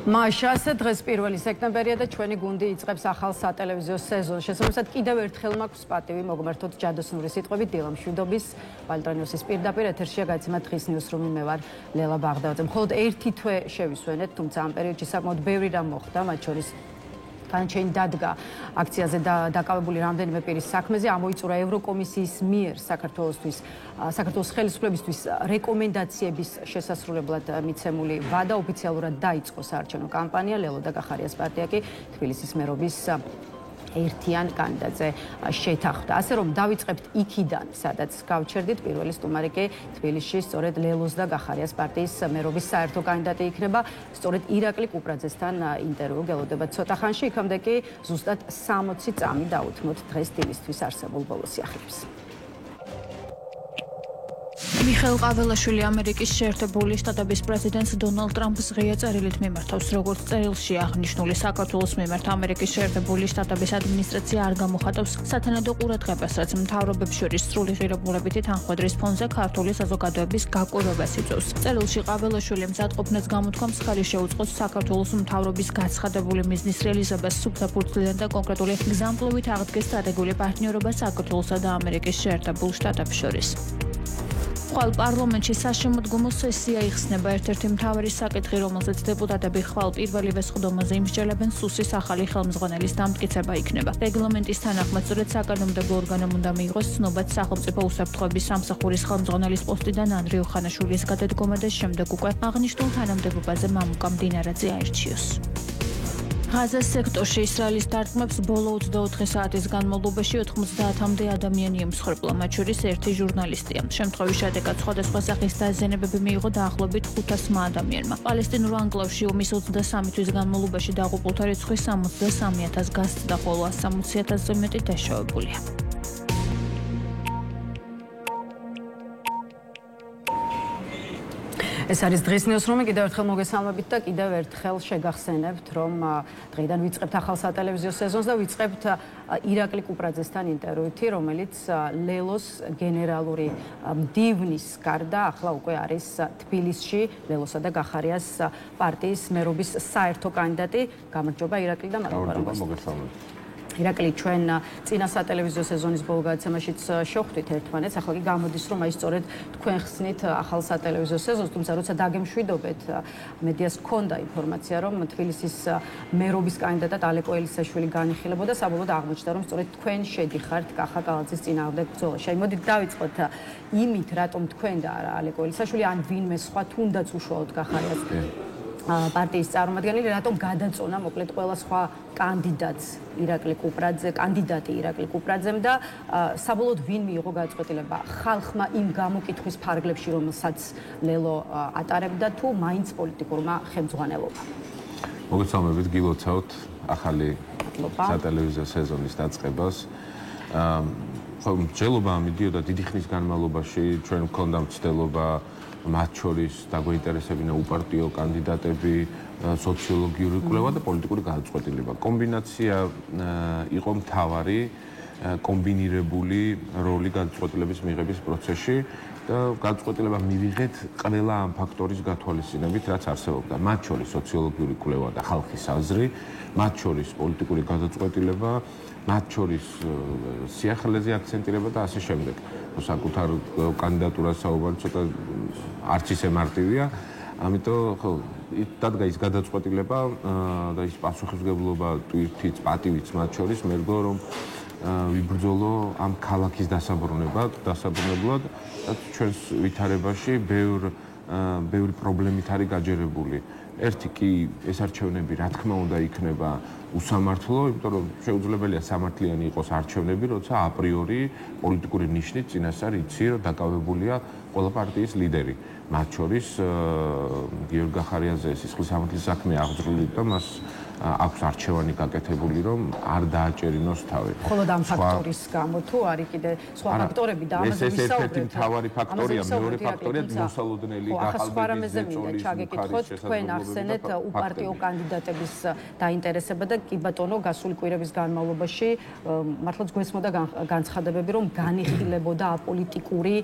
მაშასე დღეს 1 სექტემბერია და ჩვენი გუნდი იწყებს ახალ სატელევიზიო სეზონს. შესაბამისად კიდევ ერთხელ მაქვს პატივი მოგმართოთ ჯადოსნური სიტყვებით დილა მშვიდობის ვალტრანიუსის პირდაპირ ეთერშია გაცემა დღის ნიუსრუმი მე ვარ ლელა ბაღდაძე. მხოლოდ ერთი თვე შევისვენეთ, თუმცა ამ პერიოდში საკმაოდ ბევრი რამ მოხდა, მათ შორის განჩენი დადგა აქციაზე დაკავებული რამდენიმე პირის საქმეზე, ამოიწურა ევროკომისიის მიერ საქართველოს ხელისუფლებისთვის რეკომენდაციების შესასრულებლად მიცემული ვადა, ოფიციალურად დაიწყო საარჩევნო კამპანია, ლელო და კახარიას პარტია კი თბილისის მერობის ერთიან კანდიდატზე შეთანხმდა. ასე რომ დავიწყებთ იქიდან, სადაც გავჩერდით, პირველი სტუმარი კი თბილისში სწორედ ლელოს და კახარიას პარტიის მერობის საერთო კანდიდატი იქნება, სწორედ ირაკლი კუპრაძესთან ინტერვიუ გელოდება ცოტა ხანში, იქამდე კი ზუსტად 60 წამი დაუთმოთ დღეს დილისთვის არსებულ ბოლო სიახლეებს. მიხეილ ყაველაშვილი ამერიკის შეერთებული შტატების პრეზიდენტს დონალდ ტრამპს ღია წერილით მიმართავს, როგორც წერილში აღნიშნული საქართველოს მიმართ ამერიკის შეერთებული შტატების ადმინისტრაცია არ გამოხატავს სათანადო ყურადღებას, რაც მთავრობებს შორის სრული ღირებულებითი თანხმედრის ფონზე ქართული საზოგადოების გაკვირვებას იწვევს. წერილში ყაველაშვილი მზადყოფნას გამოთქვამს ხელი შეუწყოს საქართველოს მთავრობის გაცხადებული მიზნის რეალიზებას სუფთაფურცლიდან და კონკრეტული გზამკვლევით აღდგეს სტრატეგიული პარტნიორობა საქართველოსა და ამერიკის შეერთებულ შტატებს შორის. ხვალ პარლამენტში საშემოდგომო სესია იხსნება. ერთ-ერთი მთავარი საკითხი, რომელზეც დეპუტატები ხვალ პირველივე სხდომაზე იმსჯელებენ, სუსის ახალი ხელმძღვანელის დამტკიცება იქნება. რეგლამენტის თანახმად, სწორედ საკანონმდებლო ორგანომ უნდა მიიღოს ცნობად სახელმწიფო უსაფრთხოების სამსახურის ხელმძღვანელის პოსტიდან ანდრიუ ხანაშვილის გადადგომა და შემდეგ უკვე აღნიშნულ თანამდებობაზე მამუკა მდინარაძე აირჩიოს. ღაზას სექტორში ისრაელის დარტყმებს ბოლო 24 საათის განმავლობაში 90-მდე ადამიანი ემსხვერპლა, მათ შორის ერთი ჟურნალისტია. შემთხვევის შედეგად სხვადასხვა სახის დაზიანებები მიიღო დაახლოებით 500 ადამიანმა. პალესტინურ ანკლავში ომის 23 თვის განმავლობაში დაღუპულთა რიცხვი 63,000 გასცდა, ხოლო 160,000-ზე მეტი დაშავებულია. ეს არის დღის ნიუსრუმი, კიდევ ერთხელ მოგესალმებით და კიდევ ერთხელ შეგახსენებთ, რომ დღეიდან ვიწყებთ ახალ სატელევიზიო სეზონს და ვიწყებთ ირაკლი კუპრაძესთან ინტერვიუთი, რომელიც ლელოს გენერალური მდივნის გარდა ახლა უკვე არის თბილისში ლელოსა და კახარიას პარტიის მერობის საერთო კანდიდატი. გამარჯობა ირაკლი და მოგესალმებით. ირაკლი, ჩვენ წინა სატელევიზიო სეზონის ბოლო გადაცემაშიც შევხვდით ერთმანეთს, ახლა კი გამოდის, რომ აი სწორედ თქვენ ხსნით ახალ სატელევიზიო სეზონს, თუმცა როცა დაგემშვიდობეთ, მედიას ჰქონდა ინფორმაცია, რომ თბილისის მერობის კანდიდატად ალეკო ელისაშვილი განიხილებოდა, საბოლოოდ აღმოჩნდა, რომ სწორედ თქვენ შედიხართ კახა კალაძის წინააღმდეგ ბრძოლაში. აი მოდით დავიწყოთ იმით, რატომ თქვენ და არა ალეკო ელისაშვილი, ან ვინმე სხვა თუნდაც უშუალოდ კახარიას პარტიის წარმომადგენელი, რატომ გადაწონა მოკლედ ყველა სხვა კანდიდატი ირაკლი კუპრაძემ და საბოლოოდ ვინ მიიღო გადაწყვეტილება ხალხმა იმ გამოკითხვის ფარგლებში, რომელსაც ლელო ატარებდა, თუ მაინც პოლიტიკურმა ხელმძღვანელობამ. მოგესალმებით, გილოცავთ ახალი სატელევიზიო სეზონის დაწყებას. მსჯელობა მიდიოდა დიდი ხნის განმავლობაში, ჩვენ გვქონდა მცდელობა მათ შორის დაგვეინტერესებინა უპარტიო კანდიდატები, სოციოლოგიური კვლევა და პოლიტიკური გადაწყვეტილება. კომბინაცია იყო მთავარი კომბინირებული როლი გადაწყვეტილების მიღების პროცესში და გადაწყვეტილება მივიღეთ ყველა ამ ფაქტორის გათვალისწინებით, რაც არსებობდა. მათ შორის სოციოლოგიური კვლევა და ხალხის აზრი, მათ შორის პოლიტიკური გადაწყვეტილება, მათ შორის სიახლეზე აქცენტირება და ასე შემდეგ. საკუთარ კანდიდატურას საუბარი ცოტა არც ისე მარტივია, ამიტომ ხო დადგა ის გადაწყვეტილება და ის პასუხისმგებლობა თვითიც პატივიც მათ შორის მერგო რომ ვიბრძოლო ამ ქალაქის დასაბრუნებლად და ჩვენს ვითარებაში ბევრი პრობლემით არის გაჯერებული. ერთი კი ეს არჩევნები რა თქმა უნდა იქნება უსამართლო, იმიტომ რომ შეუძლებელია სამართლიანი იყოს არჩევნები, როცა აპრიორი პოლიტიკური ნიშნით წინასწარ იცი, რომ დაკავებულია ყველა პარტიის ლიდერი. მათ შორის გიორგი კახარიაძე სისხლის სამართლის საქმე აღძრული და მას აქვს არჩევანი გაკეთებული, რომ არ დააჭერინოს თავი. მხოლოდ ამ ფაქტორის გამო თუ არის კიდე სხვა ფაქტორები და ამაზე ვისაუბრეთ. ეს ერთ-ერთი მთავარი ფაქტორია, მეორე ფაქტორია მოსალოდნელი გახალბების ზეწოლის ჩაგეკითხოთ, თქვენ ახსენეთ უპარტიო კანდიდატების დაინტერესება და კი ბატონო გასული კვირების განმავლობაში მართლაც გვესმოდა განცხადებები, რომ განიხილებოდა აპოლიტიკური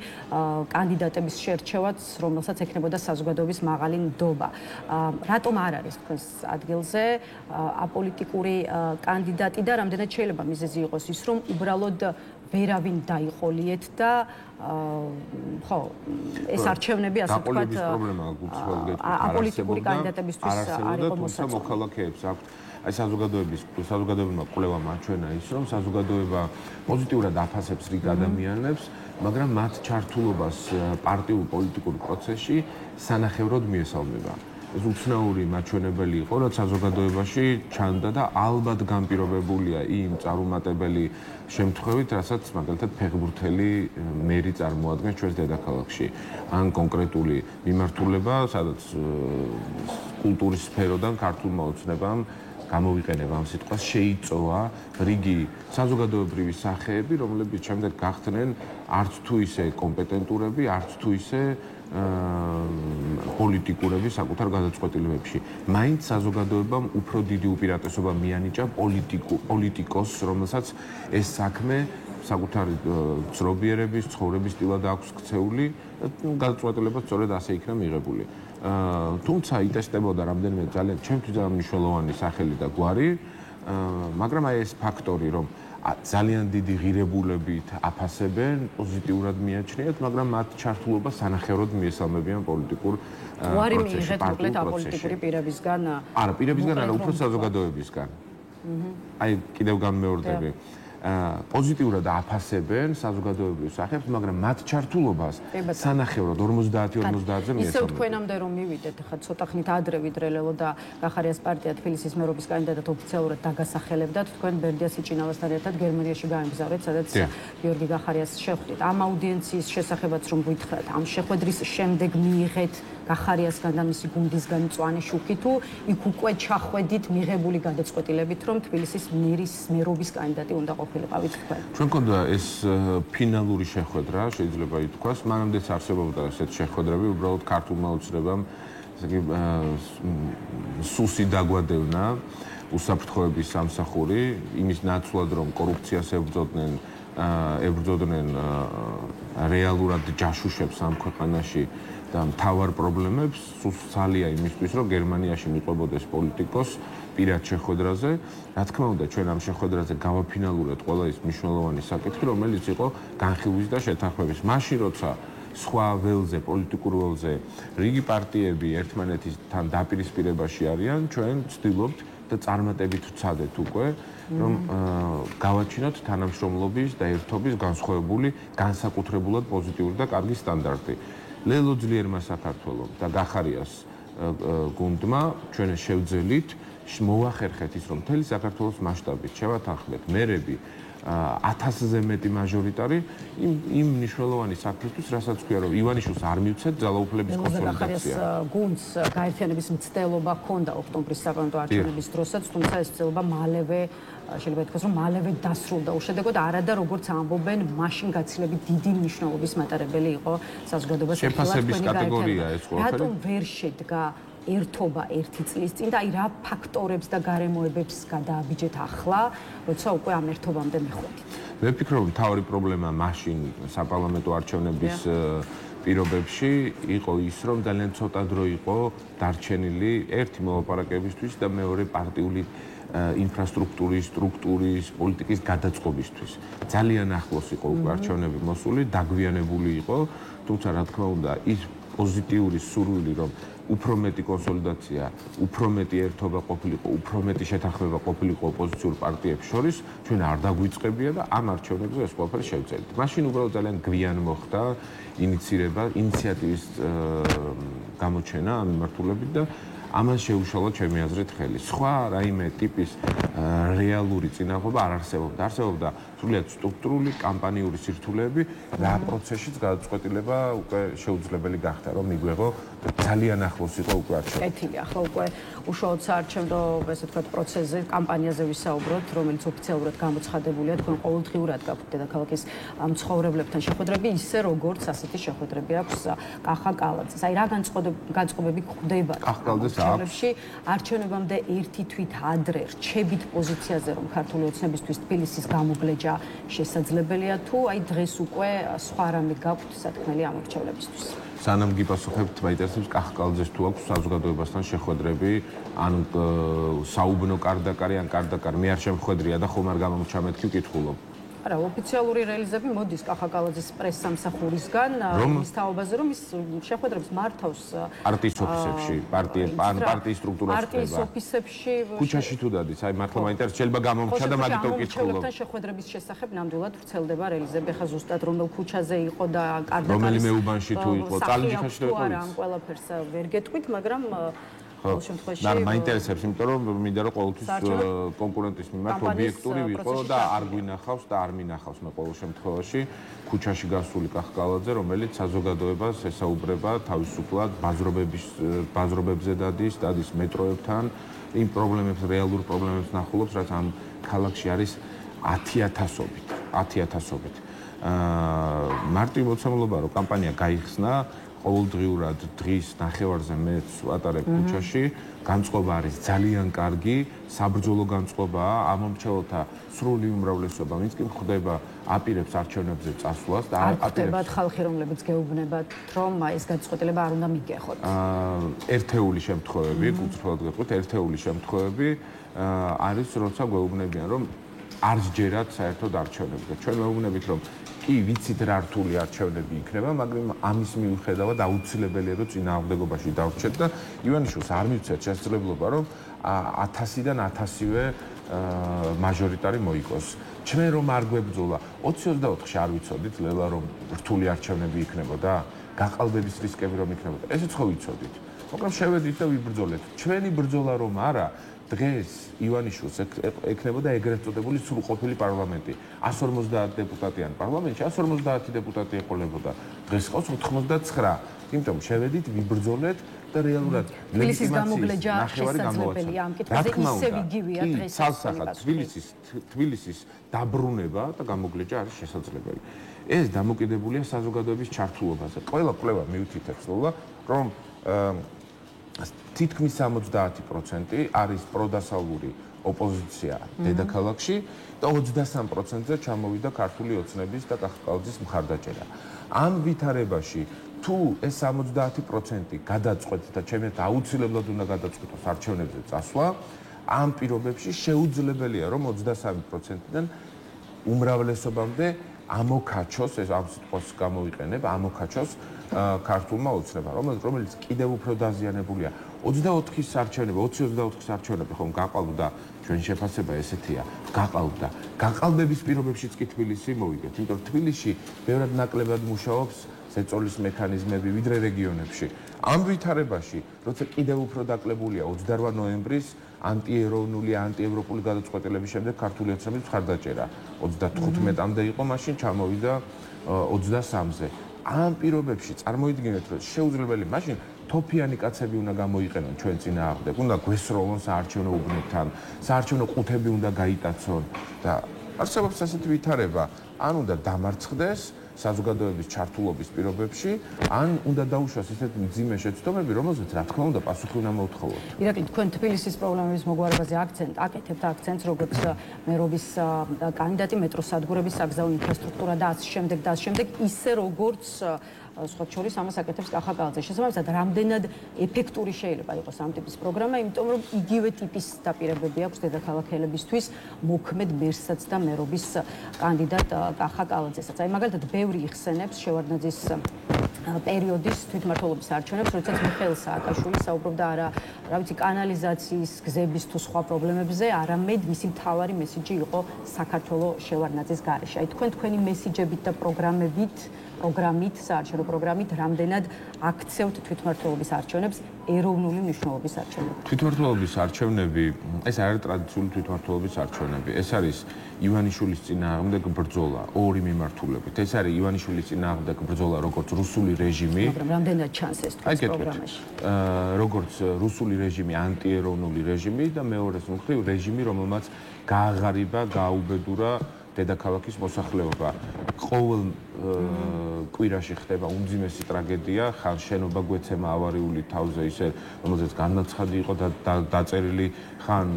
კანდიდატების შერჩევაც, რომელსაც ექნებოდა საზოგადოების მაღალი ნდობა. რატომ არ არის თქვენს ადგილზე აპოლიტიკური კანდიდატი და რამდენად შეიძლება მიზეზი იყოს ის, რომ უბრალოდ ვერავინ დაიყოლიეთ და ხო, ეს არჩევნები ასე ვთქვათ, აპოლიტიკური კანდიდატებისთვის არ იყო მოსაწონი. მოქალაქეებს აქვთ აი საზოგადოებებმა კვლევამ აჩვენა ის, რომ საზოგადოება პოზიტიურად აფასებს რიგ ადამიანებს, მაგრამ მათ ჩართულობას პარტიულ პოლიტიკურ პროცესში სანახევროდ მიესალმება. ეს უცნაური მაჩვენებელი იყო, რაც საზოგადოებაში ჩანდა და ალბათ განპირობებულია იმ წარუმატებელი შემთხვევით, რასაც მაგალითად ფეხბურთელი მერი წარმოადგენს ჩვენს დედაქალაქში. ან კონკრეტული მიმართულება, სადაც კულტურის სფეროდან ქართულმა ოცნებამ გამოვიყენება ამ სიტყვას, შეიწოვა რიგი საზოგადოებრივი სახეები, რომლებიც შემდეგ გახდნენ არც თუ ისე კომპეტენტურები, არც თუ ისე პოლიტიკურები საკუთარ გადაწყვეტილებებში. მაინც საზოგადოებამ უფრო დიდი უპირატესობა მიანიჭა პოლიტიკოს, რომელსაც ეს საქმე საკუთარი ცნობიერების, ცხოვრების სტილად აქვს ქცეული, გადაწყვეტილება სწორედ ასე იქნა მიღებული. თუმცა იტესტებოდა რამდენიმე ძალიან ჩემთვის მნიშვნელოვანი სახელი და გვარი, მაგრამ აი ეს ფაქტორი, რომ ძალიან დიდი ღირებულებით აფასებენ, პოზიტიურად მიაჩნიათ, მაგრამ მათ ჩართულობა სანახევროდ მიესალმებიან პოლიტიკურ პროცესში, პარტიულ აპოლიტიკური პირებისგან. არა, პირებისგან არა, უფრო საზოგადოებისგან. აი, კიდევ განმეორდები. პოზიტიურად აფასებენ საზოგადოებრივ სახეებს, მაგრამ მათ ჩართულობას სანახევროდ 50-50-ზე მიესალმებიან. ისევ თქვენამდე რომ მივიდეთ, ხა ცოტა ხნით ადრე ვიდრელელო და გახარიას პარტია თბილისის მერობის კანდიდატად ოფიციალურად დაგასახელებდათ, თქვენ ბერდია სიჭინავასთან ერთად გერმანიაში გაემგზავრეთ, სადაც გიორგი გახარიას შეხვდით. ამ აუდიენციის შესახებაც რომ გითხრათ, ამ შეხვედრის შემდეგ მიიღეთ გახარიასგან და მისი გუნდისგან მწვანე შუქი თუ იქ უკვე ჩახვედით მიღებული გადაწყვეტილებით, რომ თბილისის მერობის კანდიდატი უნდა ყოფილიყავით თქვენ. ჩვენ გქონდა ეს ფინალური შეხვედრა, შეიძლება ითქვას, მანამდეც არსებობდა ესეთ შეხვედრები, უბრალოდ ქართულმა ოცნებამ, ესე იგი, სუსი დაგვადევნა უსაფრთხოების სამსახური, იმის ნაცვლად, რომ კორუფციას ებრძოდნენ რეალურად ჯაშუშებს ამ ქვეყანაში და მთავარ პრობლემებს, სუსალია იმისთვის, რომ გერმანიაში მიყვებოდეს პოლიტიკოს პირად შეხვედრაზე. რა თქმა უნდა, ჩვენ ამ შეხვედრაზე გავაფინალურეთ ყველა ის მნიშვნელოვანი საკითხი, რომელიც იყო განხილვის და შეთანხმების. მაშინ, როცა სხვა ველზე, პოლიტიკურ ველზე, რიგი პარტიები ერთმანეთთან დაპირისპირებაში არიან, ჩვენ ვცდილობთ და წარმატებით ვცადეთ უკვე, რომ გავაჩინოთ თანამშრომლობის და ერთობის განსხვავებული, განსაკუთრებულად პოზიტიური და კარგი სტანდარტი. ლელო ძლიერმა საქართველომ და გახარიას გუნდმა ჩვენ შევძელით მოვახერხეთ ის, რომ მთელი საქართველოს მასშტაბით შევათანხმდეთ მერები 1000-ზე მეტი მაჟორიტარი იმ მნიშვნელოვანი საქმისთვის, რასაც ქვია, რომ ივანიშვილს არ მივცეთ ძალაუფლების კონსოლიდაცია. გუნდს გაერთიანების მცდელობა ჰქონდა ოქტომბრის საპარლამენტო არჩევნების დროსაც, თუმცა ეს მცდელობა მალევე შეიძლება ითქვას, რომ მალევე დასრულდა უშედეგოდ, არადა როგორც ამბობენ, მაშინ გაცილებით დიდი მნიშვნელობის მატარებელი იყო საზოგადოებას. შეფასების კატეგორია ეს ყველაფერი. რატომ ვერ შედგა ერთობა ერთი წლის წინ და აი რა ფაქტორებს და გარემოებებს გადააბიჯეთ ახლა, როცა უკვე ამ ერთობამდე მიხვდით? მე ვფიქრობ, მთავარი პრობლემა მაშინ საპარლამენტო არჩევნების პირობებში იყო ის, რომ ძალიან ცოტა დრო იყო დარჩენილი ერთი მოლაპარაკებისთვის და მეორე პარტიული ინფრასტრუქტურის, სტრუქტურის, პოლიტიკის გადაწყობისთვის. ძალიან ახლოს იყო უკვე არჩევნები მოსული, დაგვიანებული იყო, თუმცა რა თქმა უნდა, ის პოზიტიური სურვილი, რომ უფრო მეტი კონსოლიდაცია, უფრო მეტი ერთობა ყოფილიყო, უფრო მეტი შეთანხმება ყოფილიყო ოპოზიციურ პარტიებს შორის, ჩვენ არ დაგვიწყებია და ამ არჩევნებზე ეს ყველაფერი შევძელით. მაშინ უბრალოდ ძალიან გვიან მოხდა ინიციატივის გამოჩენა ამ მიმართულებით და ამას შეუშალა ჩემი აზრით ხელი. სხვა რაიმე ტიპის რეალური წინააღმობა არ არსებობდა. არსებობდა სრულიად სტრუქტურული კამპანიური სირთულეები, რა პროცესშიც გადაწყვეტილება უკვე შეუძლებელი გახდა, რომ მიგვეღო ძალიან ახლოს იყო უკვე არჩევნები. კეთილი, ახლა უკვე უშუალოდ საარჩევნო, ესე ვთქვათ, პროცესზე, კამპანიაზე ვისაუბროთ, რომელიც ოფიციალურად გამოცხადებულია, თქვენ ყოველდღიურად გაქვთ დედაქალაქის მცხოვრებლებთან შეხვედრები, ისე როგორც ასეთი შეხვედრები აქვს კახა კალაძეს. აი რა განწყობები გვხვდება კახა კალაძეს აქვს არჩევნებამდე ერთი თვით ადრე რჩებით პოზიციაზე, რომ ქართული ოცნებისთვის თბილისის გამოგლეჯა შესაძლებელია თუ აი დღეს უკვე სხვა რამე გაქვთ სათქმელი ამორჩევლებისთვის. სანამ გიპასუხებთ, მაინტერესებს კახა კალაძეს თუ აქვს საზოგადოებასთან შეხვედრები, ან საუბნო კარდაკარი, ან კარდაკარ მე არ შემხვედრია და ხომ არ გამომჩა მეთქი ვკითხულობ. არა, ოფიციალური რელიზები მოდის კახა კალაძის პრესსამსახურისგან, ის თაობაზე, რომ ის შეხვედრებს მართავს პარტიის ოფისებში, პარტიის სტრუქტურაში ხდება. პარტიის ოფისებში, ქუჩაში თუ დადის, აი მართლა მაინტერესებს, შეიძლება გამომჩა და მაგით ვკითხულობ. შეხვედრების შესახებ ნამდვილად ვრცელდება რელიზები, ხა ზუსტად რომელ ქუჩაზე იყო და კარდაკარის რომელიმე უბანში თუ იყო, წალენჯიხაში თუ იყო. არა, ამ ყველაფერს ვერ გეტყვით, მაგრამ ყოველ შემთხვევაში და მაინტერესებს, იმიტომ რომ მინდა რომ ყოველთვის კონკურენტის მიმართ ობიექტური ვიყო და არ გვინახავს და არ მინახავს მე ყოველ შემთხვევაში ქუჩაში გასული კახა კალაძე, რომელიც საზოგადოებას ესაუბრება თავისუფლად ბაზრობებზე დადის მეტროებთან, იმ პრობლემებს, რეალურ პრობლემებს ნახულობს, რაც ამ ქალაქში არის 10,000-ობით. მარტივმოცემულობა რომ კამპანია გაიხსნა, ყოველდღიურად დღის ნახევარზე მეც ვატარებ ქუჩაში, განწყობა არის ძალიან კარგი, საბრძოლო განწყობაა, ამომრჩეველთა სრული უმრავლესობა, ვინც კი ხდება, აპირებს არჩევნებზე წასვლას და აპირებთ ხალხი, რომლებიც გეუბნებათ, რომ ეს გადაწყვეტილება არ უნდა მიგეხოთ. ერთეული შემთხვევები, უცბად გეტყვით, ერთეული შემთხვევები არის, როცა გეუბნებიან, რომ არ სჯერათ საერთოდ არჩევნებზე. ჩვენ მეუბნებით, რომ კი ვიცით რა რთული არჩევნები იქნება, მაგრამ ამის მიუხედავად აუცილებელია რომ წინააღმდეგობაში დავრჩეთ და ივანიშვილს არ მივცეთ შესაძლებლობა რომ 1000-დან 1000-ვე მაჟორიტარი მოიგოს. ჩვენ რომ არ გვებრძოლა 20-24-ში არ ვიცოდით ლელა რომ რთული არჩევნები იქნებოდა, გაყალბების რისკები რომ იქნებოდა. ესეც ხო ვიცოდით. მაგრამ შევედით და ვიბრძოლეთ. ჩვენი ბრძოლა რომ არა დღეს ივანიშვილს ექნებოდა ეგრეთ წოდებული სრულყოფილი პარლამენტი. 150 დეპუტატიან პარლამენტში, 150 დეპუტატი ეყოლებოდა. დღეს ყავს 89. იმიტომ შევედით, ვიბრძოლეთ და რეალურად თბილისის გამოგლეჯა შესაძლებელია ამ კითხვაზე ისევ იგივეა დღეს. ცალსახად თბილისის დაბრუნება და გამოგლეჯა არის შესაძლებელი. ეს დამოკიდებულია საზოგადოების ჩართულობაზე. ყველა კვლევა მიუთითებს, რომ თითქმის 70% არის პროდასავლური ოპოზიცია დედაქალაქში და 23%-ზე ჩამოვიდა ქართული ოცნების და კახა კალაძის მხარდაჭერა. ამ ვითარებაში თუ ეს 70% გადაწყვეტს და ჩემთვის აუცილებლად უნდა გადაწყვეტოს არჩევნებზე წასვლა, ამ პირობებში შეუძლებელია რომ 23%-დან უმრავლესობამდე ამოქაჩოს, ეს ამ სიტყვას გამოვიყენებ, ამოქაჩოს ქართულმა ოცნებამ, რომელიც კიდევ უფრო დაზიანებულია. 24-ის არჩევნები, 20-24-ის არჩევნები ხომ გაყალბდა, ჩვენი შეფასება ესეთია, გაყალბდა. გაყალბების პირობებშიც კი თბილისი მოვიგეთ, იმიტომ რომ თბილისში ბევრად ნაკლებად მუშაობს ზეწოლის მექანიზმები ვიდრე რეგიონებში. ამ ვითარებაში, როცა კიდევ უფრო დაკლებულია 28 ნოემბრის ანტიეროვნული, ანტიევროპული გადაწყვეტილების შემდეგ ქართული ოცნების მხარდაჭერა 35-მდე იყო, მაშინ ჩამოვიდა 23-ზე. ამ პირობებში წარმოიდგინეთ, რომ შეუძლებელი მაშინ თოფიანი კაცები უნდა გამოიყენონ ჩვენ წინააღმდეგ, უნდა გვესროლონ საარჩევნო უბნებთან, საარჩევნო ყუთები უნდა გაიტაცონ და არსებობს ასეთი ვითარება, ან უნდა დამარცხდეს საზოგადოების ჩართულობის პირობებში, ან უნდა დაუშვას ესეთი მძიმე შეცდომები, რომელზეც რა თქმა უნდა პასუხი უნდა მოვთხოვოთ. ირაკლი, თქვენ თბილისის პრობლემების მოგვარებაზე აკეთებთ აქცენტს, როგორც მერობის კანდიდატი, მეტროსადგურების საგზაო ინფრასტრუქტურა და ასე შემდეგ, ისე როგორც სხვა შორის ამას აკეთებს კახა კალაძე. შესაბამისად, რამდენად ეფექტური შეიძლება იყოს ამ ტიპის პროგრამა, იმიტომ რომ იგივე ტიპის დაპირებები აქვს დედაქალაქელებისთვის, მოქმედ მერსაც და მერობის კანდიდატ კახა კალაძესაც. აი მაგალითად, ბევრი იხსენებს შევარდნაძის პერიოდის თვითმმართველობის არჩევნებს, როდესაც მიხეილ სააკაშვილი საუბრობდა არა, რა ვიცი, კანალიზაციის, გზების თუ სხვა პრობლემებზე, არამედ მისი მთავარი მესიჯი იყო საქართველოს შევარდნაძის გარეშე. აი თქვენი მესიჯებით და პროგრამით, საარჩევნო პროგრამით, რამდენად აქცევთ თვითმმართველობის არჩევნებს ეროვნული მნიშვნელობის არჩევნები. თვითმმართველობის არჩევნები, ეს არ არის ტრადიციული თვითმმართველობის არჩევნები. ეს არის ივანიშვილის წინააღმდეგ ბრძოლა ორი მიმართულებით. ეს არის ივანიშვილის წინააღმდეგ ბრძოლა როგორც რუსული რეჟიმი. მაგრამ რამდენად ჩანს ეს პროგრამაში? როგორც რუსული რეჟიმი, ანტიეროვნული რეჟიმი და მეორეს მხრივ რეჟიმი, რომელმაც გააღარიბა, გააუბედურა დედაქალაქის მოსახლეობა. ყოველ კვირაში ხდება უმძიმესი ტრაგედია, ხან შენობა გვეცემა ავარიული თავზე ისე, რომელზეც განაცხადი იყო დაწერილი, ხან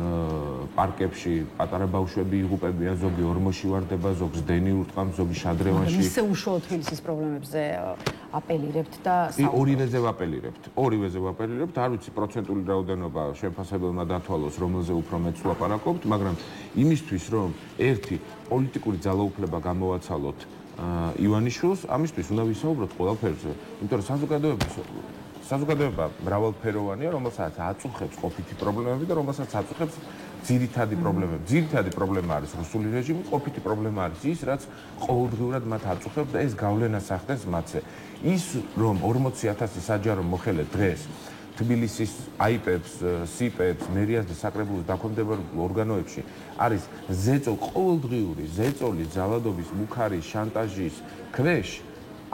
პარკებში პატარა ბავშვები იღუპებიან, ზოგი ორმოში ვარდება, ზოგს დენი ურტყამს, ზოგი შადრევანში. ისე უშუალოდ თბილისის პრობლემებზე აპელირებთ და ორივეზე ვაპელირებთ. არ ვიცი პროცენტული რაოდენობა შეფასებელმა დათვალოს, რომელზე უფრო მეც ვლაპარაკობთ, მაგრამ იმისთვის, რომ ერთი პოლიტიკური ძალაუფლება გამოვაცალოთ ივანიშვილს, ამისთვის უნდა ვისაუბროთ ყველაფერზე. იმიტომ რომ საზოგადოება მრავალფეროვანია, რომელსაც აწუხებს ყოფითი პრობლემები და რომელსაც აწუხებს ძირითადი პრობლემები. ძირითადი პრობლემა არის რუსული რეჟიმი, ყოფითი პრობლემა არის ის, რაც ყოველდღიურად მათ აწუხებს და ეს გავლენას ახდენს მათზე. ის რომ 40,000 საჯარო მოხელე დღეს თბილისის აიპებს, სიპებს, მერიას და საკრებულოს დაქვემდებარებულ ორგანოებში არის ყოველდღიური ზეწოლის, ძალადობის, მუქარის, შანტაჟის ქვეშ,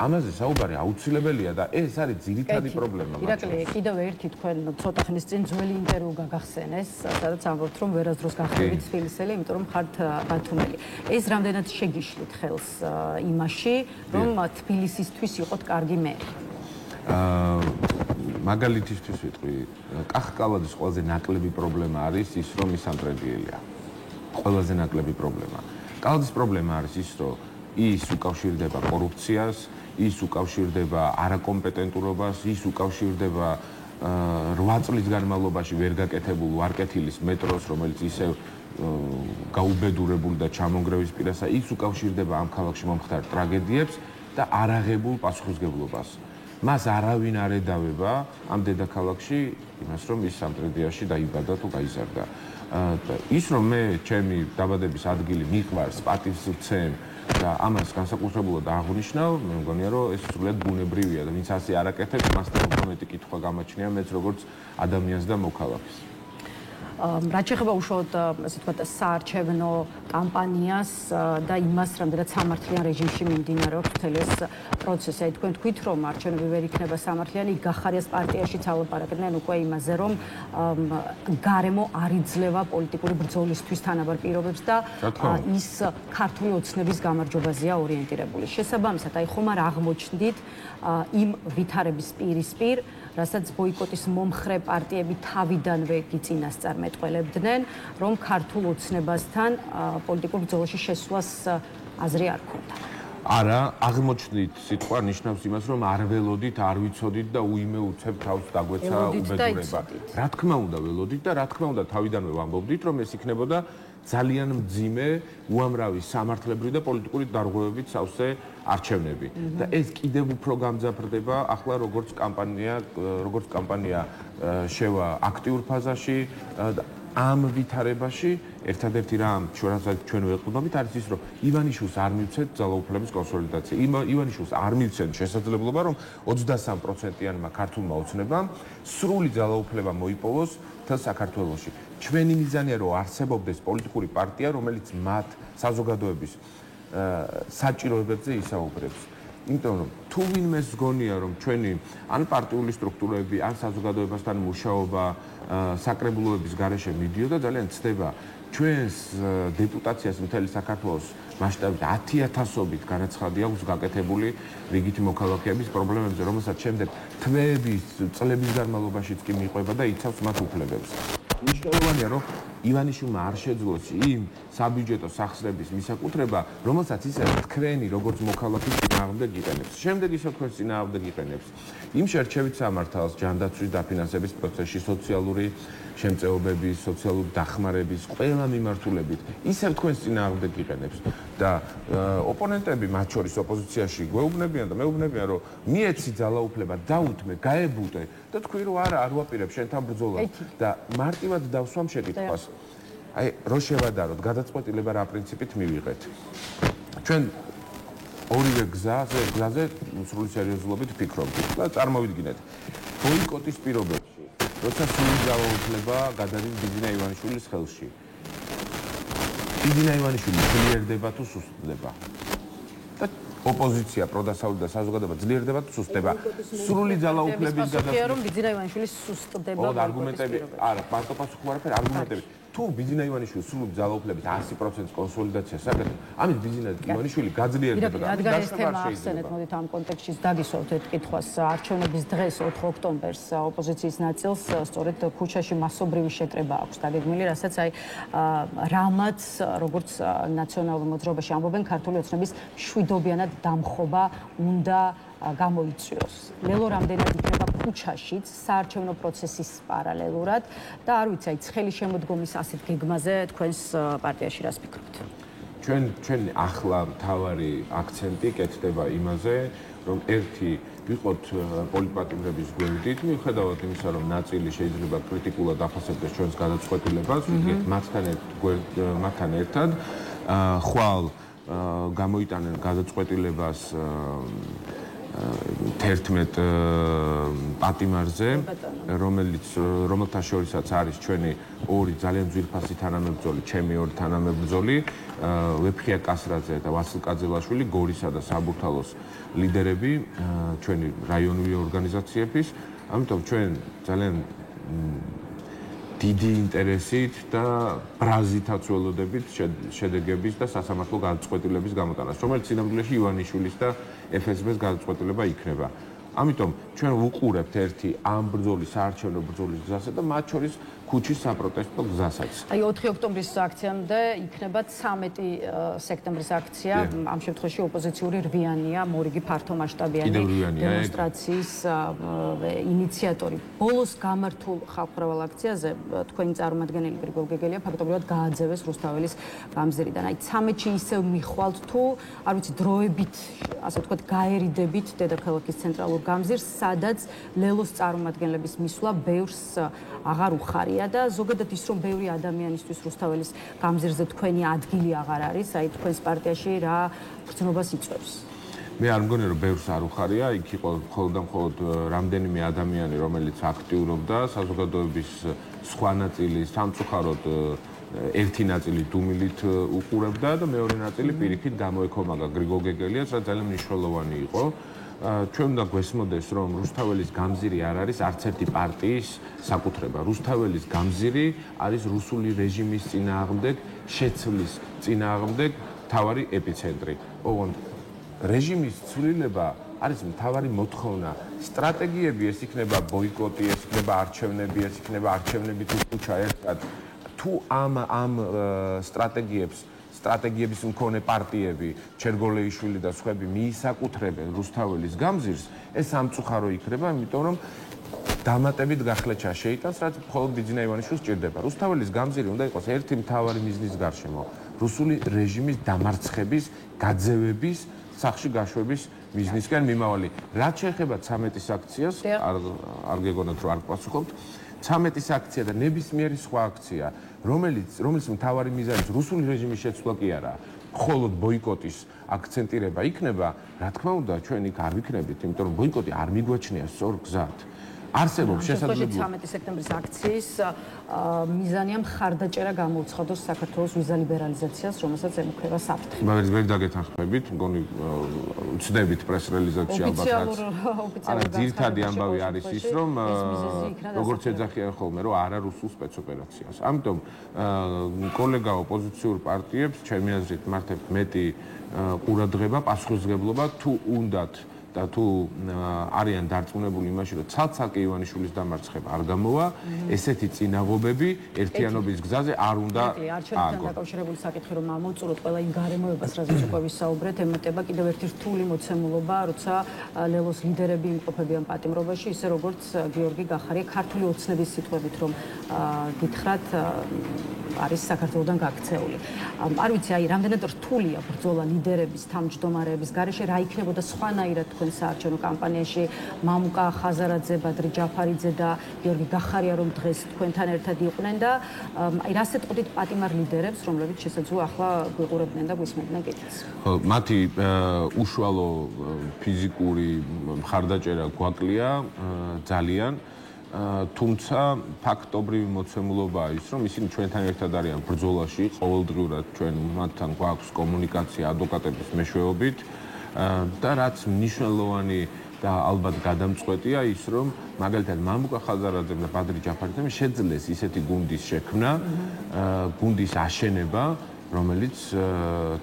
ამაზე საუბარი აუცილებელია და ეს არის ძირითადი პრობლემა. ირაკლი, კიდევ ერთი თქვენ ცოტა ხნის წინ ძველი ინტერვიუ გაგახსენეს, სადაც ამბობთ, რომ ვერასდროს გახდებით თბილისელი, იმიტომ რომ ხართ ბათუმელი. ეს რამდენად შეგიშლით ხელს იმაში, რომ თბილისისთვის იყოთ კარგი მერი? მაგალითისთვის ვიტყვი, კახკალადის ყველაზე ნაკლები პრობლემა არის ის, რომ ის სამტრედიელია. ყველაზე ნაკლები პრობლემა. კალადის პრობლემა არის ის, რომ ის უკავშირდება კორუფციას, ის უკავშირდება არაკომპეტენტურობას, ის უკავშირდება 8 წლის განმავლობაში ვერ გაკეთებულ ვარკეთილის მეტროს, რომელიც ისევ გაუბედურებული და ჩამონგრევის პირასა, ის უკავშირდება ამ ქალაქში მომხდარ ტრაგედიებს და არაღებულ პასუხისმგებლობას. მას არავინ არ ედავება ამ დედაქალაქში იმას, რომ ის სამტრედიაში დაიბადა თუ გაიზარდა. ის რომ მე ჩემი დაბადების ადგილი მიყვარს, პატივს ვცემ და ამას განსაკუთრებულად აღნიშნავ, მე მგონია, რომ ეს სრულიად ბუნებრივია და ვინც ასე არ აკეთებს, მასთან უფრო მეტი კითხვა გამაჩნია მეც როგორც ადამიანს და მოქალაქეს. რაც შეეხება უშუალოდ ასე ვთქვათ საარჩევნო კამპანიას და იმას, რამდენად სამართლიან რეჟიმში მიმდინარეობს მთელი ეს პროცესი. აი თქვენ თქვით, რომ არჩევნები ვერ იქნება სამართლიანი, გახარიას პარტიაშიც ალაპარაკდნენ უკვე იმაზე, რომ გარემო არ იძლევა პოლიტიკური ბრძოლისთვის თანაბარ პირობებს და ის ქართული ოცნების გამარჯვებაზეა ორიენტირებული. შესაბამისად, აი ხომ არ აღმოჩნდით იმ ვითარების პირისპირ, რასაც ბოიკოტის მომხრე პარტიები თავიდანვე გიწინასწარ მეტყველებდნენ, რომ ქართულ ოცნებასთან პოლიტიკურ ბრძოლაში შესვლას აზრი არ ქონდა. არა, აღმოჩნდით სიტყვა ნიშნავს იმას, რომ არ ველოდით, არ ვიცოდით და უიმე უცებ თავს დაგვეცა უბედურება. რა თქმა უნდა ველოდით და რა თქმა უნდა თავიდანვე ვამბობდით, რომ ეს იქნებოდა ძალიან მძიმე, უამრავი სამართლებრივი და პოლიტიკური დარღვევებით სავსე არჩევნები. და ეს კიდევ უფრო გამძაფრდება ახლა როგორც კამპანია შევა აქტიურ ფაზაში ამ ვითარებაში ერთადერთი რამ ჩვენ ვეყრდნობით არის ის, რომ ივანიშვილს არ მივცეთ ძალაუფლების კონსოლიდაცია. ივანიშვილს არ მივცეთ შესაძლებლობა, რომ 23%-იანმა ქართულმა ოცნებამ სრული ძალაუფლება მოიპოვოს მთელ საქართველოში. ჩვენი მიზანია, რომ არსებობდეს პოლიტიკური პარტია, რომელიც მათ საზოგადოების საჭიროებებზე ისაუბრებს. იმიტომ რომ თუ ვინმეს გონია, რომ ჩვენი ან პარტიული სტრუქტურები, ან საზოგადოებასთან მუშაობა საკრებულოების გარეშე მიდიოდა, ძალიან ცდება ჩვენს დეპუტაციას მთელი საქართველოს მასშტაბით 10,000-ობით განაცხადი აქვს გაკეთებული რიგითი მოქალაქეების პრობლემებზე, რომელსაც შემდეგ თვეების, წლების განმავლობაშიც კი მიყვება და იცავს მათ უფლებებს. მნიშვნელოვანია, რომ ივანიშვილმა არ შეძლოს იმ საბიუჯეტო სახსრების მისაკუთრება, რომელსაც ისე თქვენი როგორც მოქალაქის წინააღმდეგ იყენებს. შემდეგ ისე თქვენს წინააღმდეგ იყენებს. იმ შერჩევით სამართალს, ჯანდაცვის დაფინანსების პროცესში, სოციალური შემწეობების, სოციალური დახმარების, ყველა მიმართულებით ისე თქვენს წინააღმდეგ იყენებს. და ოპონენტები, მათ შორის ოპოზიციაში გვეუბნებიან და მეუბნებიან, რომ მიეცი ძალაუფლება, დაუთმე, გაებუტე და თქვი, რომ არა, არ ვაპირებ შენთან ბრძოლას და მარტივად დავსვამ შეკითხვას. აი, რო შევადაროთ, გადაწყვეტილება რა პრინციპით მივიღეთ. ჩვენ ორივე გზაზე სრული სერიოზულობით ვფიქრობთ და წარმოვიდგინეთ. ბოიკოტის პირობებში როცა სრული ძალაუფლება გადადის ბიძინა ივანიშვილის ხელში. ბიძინა ივანიშვილი ძლიერდება თუ სუსტდება? და ოპოზიცია, პროდასავლი და საზოგადოება ძლიერდება თუ სუსტდება? სრული ძალაუფლების გადასვლა რომ ბიძინა ივანიშვილი სუსტდება. არგუმენტები, არა, მარტო პასუხი ვარაფერი, არგუმენტები. თუ ბიძინა ივანიშვილი სრული ძალაუფლებით 100% კონსოლიდაციას აკეთებს, ამით ბიძინა ივანიშვილი გაძლიერდება და რადგან ეს თემა ახსენეთ, მოდით ამ კონტექსტში დაგისვავთ ერთ კითხვას. არჩევნების დღეს 4 ოქტომბერს ოპოზიციის ნაწილს სწორედ ქუჩაში მასობრივი შეკრება აქვს დაგეგმილი, რასაც რამაც როგორც ნაციონალურ მოძრაობაში ამბობენ, ქართული ოცნების მშვიდობიანად დამხობა უნდა გამოიწვიოს. ლელო რამდენად იქნება ქუჩაშიც საარჩევნო პროცესის პარალელურად და არ ვიცი, ცხელი შემოდგომის ასეთ გეგმაზე თქვენს პარტიაში რას ფიქრობთ? ჩვენ ახლა მთავარი აქცენტი კეთდება იმაზე, რომ ერთი ვიყოთ პოლიტპატიმრების გვერდით, მიუხედავად იმისა, რომ ნაწილი შეიძლება კრიტიკულად ახასიათოს ჩვენს გადაწყვეტილებას, მათთან ერთად ხვალ გამოიტანენ გადაწყვეტილებას 11 პატიმარზე, რომელთა შორისაც არის ჩვენი ორი ძალიან ძვირფასი თანამებრძოლი, ჩემი ორი თანამებრძოლი, ვეფხია კასრაძე და ვასილ კაძელაშვილი, გორისა და საბურთალოს ლიდერები, ჩვენი რაიონული ორგანიზაციების, ამიტომ ჩვენ ძალიან დიდი ინტერესით და ბრაზითაც ველოდებით შედეგების და სასამართლო გადაწყვეტილების გამოტანას, რომელიც სინამდვილეში ივანიშვილის და FSB-ს გადაწყვეტილება იქნება. ამიტომ ჩვენ ვუყურებთ ერთი ამ ბრძოლის, საარჩევნო ბრძოლის გზასა და მათ შორის ქუჩის საპროტესტო გზასაც. აი 4 ოქტომბრის აქციამდე იქნება 13 სექტემბრის აქცია, ამ შემთხვევაში ოპოზიციური რვიანია, მორიგი ფართომასშტაბიანი დემონსტრაციის ინიციატორი. ბოლოს გამართულ ხალხმრავალ აქციაზე თქვენი წარმომადგენელი გრიგოლ გეგელია ფაქტობრივად გააძევეს რუსთაველის გამზირიდან. აი 13-ში ისევ მიხვალთ თუ, არ ვიცი, დროებით, ასე ვთქვათ, გაერიდებით დედაქალაქის ცენტრალურ გამზირს, სადაც ლელოს წარმომადგენლების მისვლა ბევრს აღარ უხარია და ზოგადად ის რომ ბევრი ადამიანისთვის რუსთაველის გამზირზე თქვენი ადგილი აღარ არის, აი თქვენს პარტიაში რა გრძნობას იწვევს? მე არ მგონი რომ ბევრს არ უხარია, იქ იყო მხოლოდ და მხოლოდ რამდენიმე ადამიანი, რომელიც აქტიურობდა საზოგადოების სხვა ნაწილი სამწუხაროდ ერთი ნაწილი დუმილით უყურებდა და მეორე ნაწილი პირიქით გამოეკომაგა გრიგოლ გეგელიას, რაც ძალიან მნიშვნელოვანი იყო. ჩვენ უნდა გვესმოდეს, რომ რუსთაველის გამზირი არ არის არც ერთი პარტიის საკუთრება. რუსთაველის გამზირი არის რუსული რეჟიმის წინააღმდეგ შეცვლის წინააღმდეგ მთავარი ეპიცენტრი. ოღონდ რეჟიმის ცვლილება არის მთავარი მოთხოვნა. სტრატეგიები ეს იქნება ბოიკოტი, ეს იქნება არჩევნები, ეს იქნება არჩევნები თუ ქუჩა ერთად. თუ ამ სტრატეგიების მქონე პარტიები, ჩერგოლეიშვილი და სხვები მიისაკუთრებენ რუსთაველის გამზირს, ეს სამწუხარო იქნება, იმიტომ რომ დამატებით გახლეჩა შეიტანს, რაც მხოლოდ ბიძინა ივანიშვილს სჭირდება. რუსთაველის გამზირი უნდა იყოს ერთი მთავარი მიზნის გარშემო, რუსული რეჟიმის დამარცხების, გაძევების, სახში გაშვების მიზნისკენ მიმავალი. რაც შეეხება 13-ის აქციას, არ გეგონათ რომ არ პასუხობთ. 13-ის აქცია და ნებისმიერი სხვა აქცია, რომელიც მთავარი მიზანიც რუსული რეჟიმის შეცვლა კი არა, მხოლოდ ბოიკოტის აქცენტირება იქნება, რა თქმა უნდა, ჩვენ იქ არ ვიქნებით, იმიტომ რომ ბოიკოტი არ მიგვაჩნია სწორ გზად. არსებობს შესაძლებლობა 13 სექტემბრის აქციის მიზანია მხარდაჭერა გამოუცხადოს საქართველოს ვიზა ლიბერალიზაციას, რომელსაც ემუქრება საფრთხე. ვერ დაგეთანხმებით, მგონი ვცდებით პრეს-რელიზებში ალბათ. არა, ძირითადი ამბავი არის ის, რომ როგორც ეძახიან ხოლმე, რომ არა რუსულ სპეცოპერაციას. ამიტომ კოლეგა ოპოზიციურ პარტიებს, ჩემი აზრით, მართებთ მეტი ყურადღება, პასუხისმგებლობა თუ უნდათ და თუ არიან დარწმუნებული იმაში, რომ ცალ-ცალკე ივანიშვილის დამარცხება არ გამოვა, ესეთი წინაღობები ერთიანობის გზაზე არ უნდა არჩევნებთან დაკავშირებული საკითხი რომ ამოვწუროთ ყველა იმ გარემოებას, რაზეც უკვე ვისაუბრეთ, ემატება კიდევ ერთი რთული მოცემულობა, როცა ლელოს ლიდერები იმყოფებიან პატიმრობაში, ისე როგორც გიორგი გახარია ქართული ოცნების სიტყვებით, რომ გითხრათ არის საქართველოსთან გაქცეული. არ ვიცი, აი, რამდენად რთულია ბრძოლა ლიდერების, თავმჯდომარეების გარეშე, რა იქნებოდა სხვანაირად თქვენ საარჩევნო კამპანიაში მამუკა ხაზარაძე, ბადრი ჯაფარიძე და გიორგი გახარია რომ დღეს თქვენთან ერთად იყვნენ და აი რას ეტყოდით პატიმარ ლიდერებს, რომლებიც შესაძლოა ახლა გვიყურებდნენ და გვისმენდნენ კიდეც. ხო, მათი უშუალო ფიზიკური მხარდაჭერა გვაკლია ძალიან. თუმცა ფაქტობრივი მოცემულობაა ის, რომ ისინი ჩვენთან ერთად არიან ბრძოლაში, ყოველდღიურად ჩვენ მათთან გვაქვს კომუნიკაცია ადვოკატების მეშვეობით და რაც მნიშვნელოვანი და ალბათ გადამწყვეტია ის, რომ მაგალითად მამუკა ხაზარაძემ და ბადრი ჯაფარიძემ შეძლეს ისეთი გუნდის შექმნა, გუნდის აშენება, რომელიც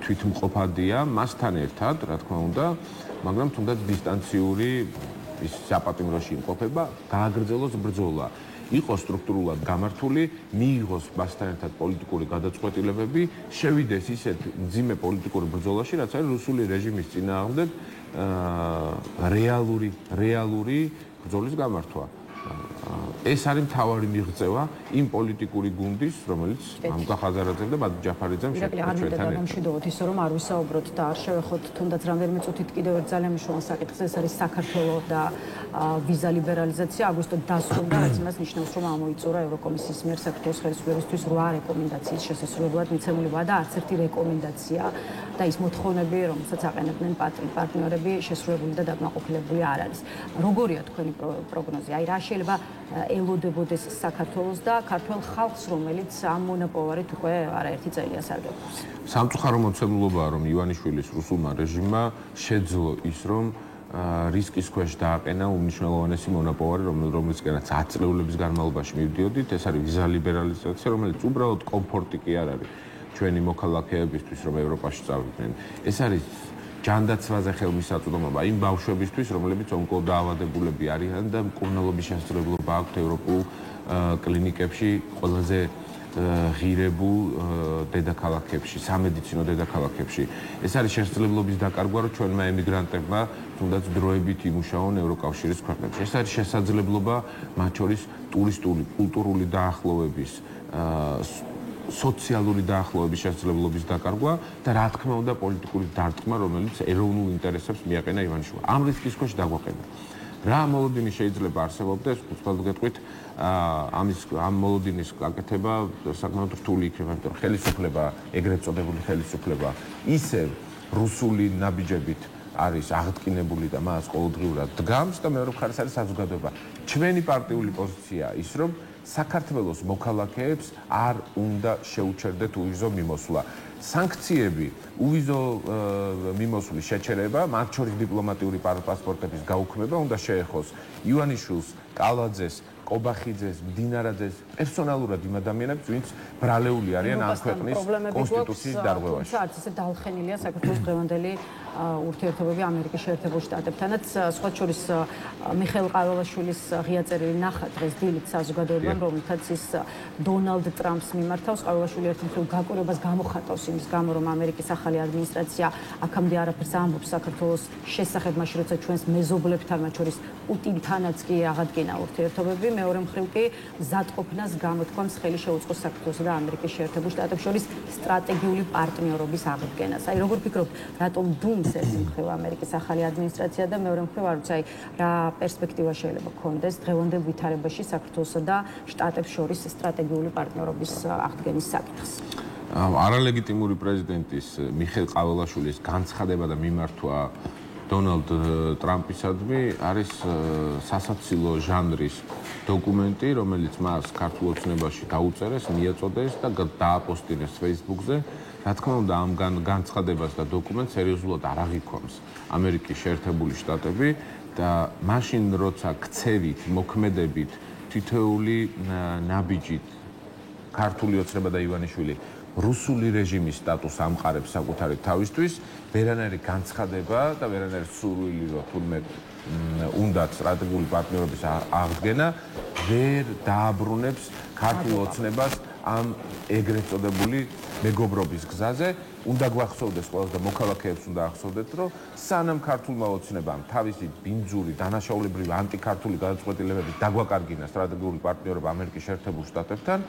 თვითმყოფადია მასთან ერთად, რა თქმა უნდა, მაგრამ თუნდაც დისტანციური ის საპატიმროში იმყოფება, გააგრძელოს ბრძოლა, იყოს სტრუქტურულად გამართული, მიიღოს მასთან ერთად პოლიტიკური გადაწყვეტილებები, შევიდეს ისეთ მძიმე პოლიტიკური ბრძოლაში, რაც არის რუსული რეჟიმის წინააღმდეგ რეალური ბრძოლის გამართვა. ეს არის მთავარი მიღწევა იმ პოლიტიკური გუნდის, რომელიც მამუკა ხაზარაძემ და ბადრი ჯაფარიძემ შექმნა ჩვენთან. გამშვიდობოთ ისე რომ არ ვისაუბროთ და არ შევეხოთ თუნდაც რამდენიმე წუთით კიდევ ერთ ძალიან მნიშვნელოვან საკითხს, ეს არის საქართველოს და ვიზა ლიბერალიზაცია. აგვისტო დასრულდა, რაც იმას ნიშნავს, რომ ამოიწურა ევროკომისიის მიერ საქართველოს ხელისუფლებისთვის 8 რეკომენდაციის შესასრულებლად მიცემული და არც ერთი რეკომენდაცია და ის მოთხოვნები, რომელსაც აყენებდნენ პარტნიორები, შესრულებული და დაკმაყოფილებული არ არის. როგორია თქვენი პროგნოზი? აი რა შეიძლება ელოდებოდეს საქართველოს და ქართველ ხალხს, რომელიც ამ მონოპოვარით უკვე არაერთი წელია სარგებლობს. სამწუხარო მოცემულობაა, რომ ივანიშვილის რუსულმა რეჟიმმა შეძლო ის, რომ რისკის ქვეშ დააყენა უმნიშვნელოვანესი მონოპოვარი, რომელიცკენაც 10 წლების განმავლობაში მივდიოდით, ეს არის ვიზა ლიბერალიზაცია, რომელიც უბრალოდ კომფორტი კი არ არის ჩვენი მოქალაქეებისთვის, რომ ევროპაში წავიდნენ. ეს არის ჯანდაცვაზე ხელმისაწვდომობა იმ ბავშვებისთვის, რომლებიც ონკოდაავადებულები არიან და მკურნალობის შესაძლებლობა აქვთ ევროპულ კლინიკებში, ყველაზე ღირებულ დედაქალაქებში, სამედიცინო დედაქალაქებში. ეს არის შესაძლებლობის დაკარგვა, რომ ჩვენმა ემიგრანტებმა თუნდაც დროებით იმუშაონ ევროკავშირის ქვეყნებში. ეს არის შესაძლებლობა მათ შორის ტურისტული, კულტურული დაახლოების სოციალური დაახლოების შესაძლებლობის დაკარგვა და რა თქმა უნდა პოლიტიკური დარტყმა, რომელიც ეროვნულ ინტერესებს მიაყენა ივანიშვილმა. ამ რისკის ქვეშ დაგვაყენა. რა მოლოდინი შეიძლება არსებობდეს, უცბად გეტყვით, ამ მოლოდინის გაკეთება საკმაოდ რთული იქნება, იმიტომ რომ ხელისუფლება, ეგრეთ წოდებული ხელისუფლება, ისევ რუსული ნაბიჯებით არის აღდგინებული და მას ყოველდღიურად დგამს და მეორე მხარეს არის საზოგადოება. ჩვენი პარტიული პოზიცია ის, რომ საქართველოს მოქალაქეებს არ უნდა შეუჩერდეთ უვიზო მიმოსვლა. სანქციები, უვიზო მიმოსვლის შეჩერება, მათ შორის დიპლომატიური პასპორტების გაუქმება უნდა შეეხოს ივანიშვილს, კალაძეს, კობახიძეს, მდინარაძეს, პერსონალურად იმ ადამიანებს, ვინც ბრალეული არიან ამ ქვეყნის კონსტიტუციის დარღვევაში. არც ისე დაალხენილია საქართველოს დღევანდელი ურთიერთობები ამერიკის შეერთებულ შტატებთანაც. სხვა შორის მიხეილ ყაველაშვილის ღია წერილი ნახა დღეს დილით საზოგადოებამ, რომელთაც ის დონალდ ტრამპს მიმართავს. ყაველაშვილი ერთხელ გაკვირვებას გამოხატავს იმის გამო, რომ ამერიკის ახალი ადმინისტრაცია აქამდე არაფერს ამბობს საქართველოს შესახებ, მაშინ როცა ჩვენს მეზობლებთან, მათ შორის პუტინთანაც კი აღადგინა ურთიერთობები. მეორე მხრივ კი მზადყოფნას გამოთქვამს ხელი შეუწყოს საქართველოს და ამერიკის შეერთებულ შტატებს შორის სტრატეგიული პარტნიორობის აღდგენას. აი როგორ ფიქრობთ, რატომ დუმს ეს მხრივ ამერიკის ახალი ადმინისტრაცია და მეორე მხრივ არ ვიცი, აი რა პერსპექტივა შეიძლება გქონდეს დღევანდელ ვითარებაში საქართველოსა და შტატებს შორის სტრატეგიული პარტნიორობის აღდგენის საკითხს? არალეგიტიმური პრეზიდენტის მიხეილ ყაველაშვილის განცხადება და მიმართვა დონალდ ტრამპისადმი არის სასაცილო ჟანრის დოკუმენტი, რომელიც მას ქართულ ოცნებაში დაუწერეს, მიაწოდეს და დააპოსტინეს Facebook-ზე. რა თქმა უნდა, ამ განცხადებას და დოკუმენტს სერიოზულად არ აღიქვამს ამერიკის შეერთებული შტატები და მაშინ როცა ქცევით, მოქმედებით, თითოეული ნაბიჯით ქართული ოცნება და ივანიშვილი რუსული რეჟიმის სტატუსს ამყარებს საკუთარი თავისთვის, ვერანაირი განცხადება და ვერანაირი სურვილი რო თურმე უნდა სტრატეგიული პარტნიორობის აღდგენა ვერ დააბრუნებს ქართულ ოცნებას ამ ეგრეთ წოდებული მეგობრობის გზაზე. უნდა გვახსოვდეს ყველას და მოქალაქეებს უნდა ახსოვდეთ, რომ სანამ ქართულმა ოცნებამ თავისი ბინძური, დანაშაულებრივი ანტიქართული გადაწყვეტილებები დაგვაკარგინა სტრატეგიული პარტნიორობა ამერიკის შეერთებულ შტატებთან,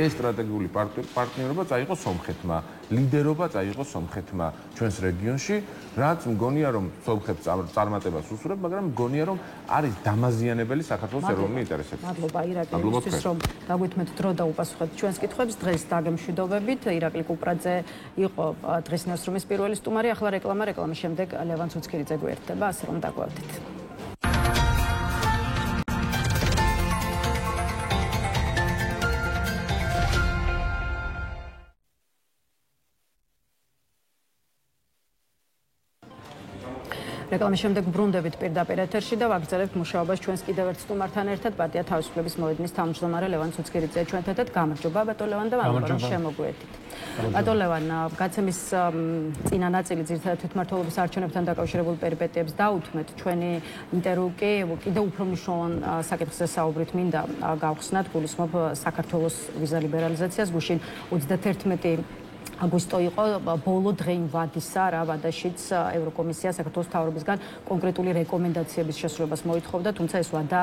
ეს სტრატეგიული პარტნიორობა წაიღო სომხეთმა, ლიდერობა წაიღო სომხეთმა ჩვენს რეგიონში, რაც მგონია რომ სომხეთს წარმატებას უსურვებ, მაგრამ მგონია რომ არის დამაზიანებელი საქართველოს ეროვნული ინტერესები. მადლობა ირაკლისთვის, რომ დაგვითმეთ დრო და უპასუხეთ ჩვენს კითხვებს. დღეს დაგემშვიდობებით. ირაკლი კუპრაძე იყო დღეს ნიუსრუმის პირველი სტუმარი. ახლა რეკლამის შემდეგ ლევან ცუცქირიძე გვერდება, ასე რომ დაგვავდით. რეკლამის შემდეგ ბრუნდებით პირდაპირ ეთერში და ვაგრძელებთ მუშაობას ჩვენს კიდევ ერთ სტუმართან ერთად. პარტია თავისუფლების მოედნის თავმჯდომარე ლევან ცუცქირიძე ჩვენთან ერთად. გამარჯობა ბატონო ლევან და მადლობა რომ შემოგვიერთით. ბატონო ლევან, გაცემის წინა ნაწილი ძირითადად თვითმმართველობის არჩევნებთან დაკავშირებული პერიპეტიებს დაუთმეთ. ჩვენი ინტერვიუ კი კიდევ უფრო მნიშვნელოვან საკითხზე საუბრით მინდა გავხსნათ. გულისხმობ საქართველოს ვიზა ლიბერალიზაციას. გუშინ 31 აგვისტო იყო ბოლო დღე იმ ვადისა, რა ვადაშიც ევროკომისია საქართველოს მთავრობისგან კონკრეტული რეკომენდაციების შესრულებას მოითხოვდა, თუმცა ეს ვადა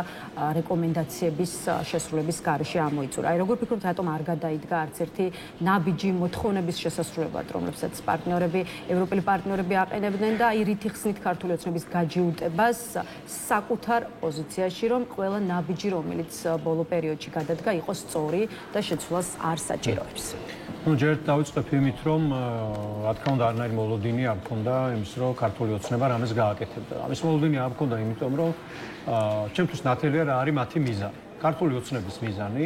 რეკომენდაციების შესრულების გარეშე ამოიწურა. აი როგორ ფიქრობთ, რატომ არ გადაიდგა არც ერთი ნაბიჯი მოთხოვნების შესასრულებლად, რომლებსაც ევროპელი პარტნიორები აყენებდნენ და აი რითი ხსნით ქართული ოცნების გაჯიუტებას საკუთარ პოზიციაში, რომ ყველა ნაბიჯი, რომელიც ბოლო პერიოდში გადადგა, იყოს სწორი და შეცვლას არ საჭიროებს. ჯერ დავიწყებ იმით, რომ რა თქმა უნდა არანაირი მოლოდინი არ მქონდა იმის, რომ ქართული ოცნება რამეს გააკეთებდა. ამის მოლოდინი არ მქონდა იმიტომ, რომ ჩემთვის ნათელია რა არის მათი მიზანი. ქართული ოცნების მიზანი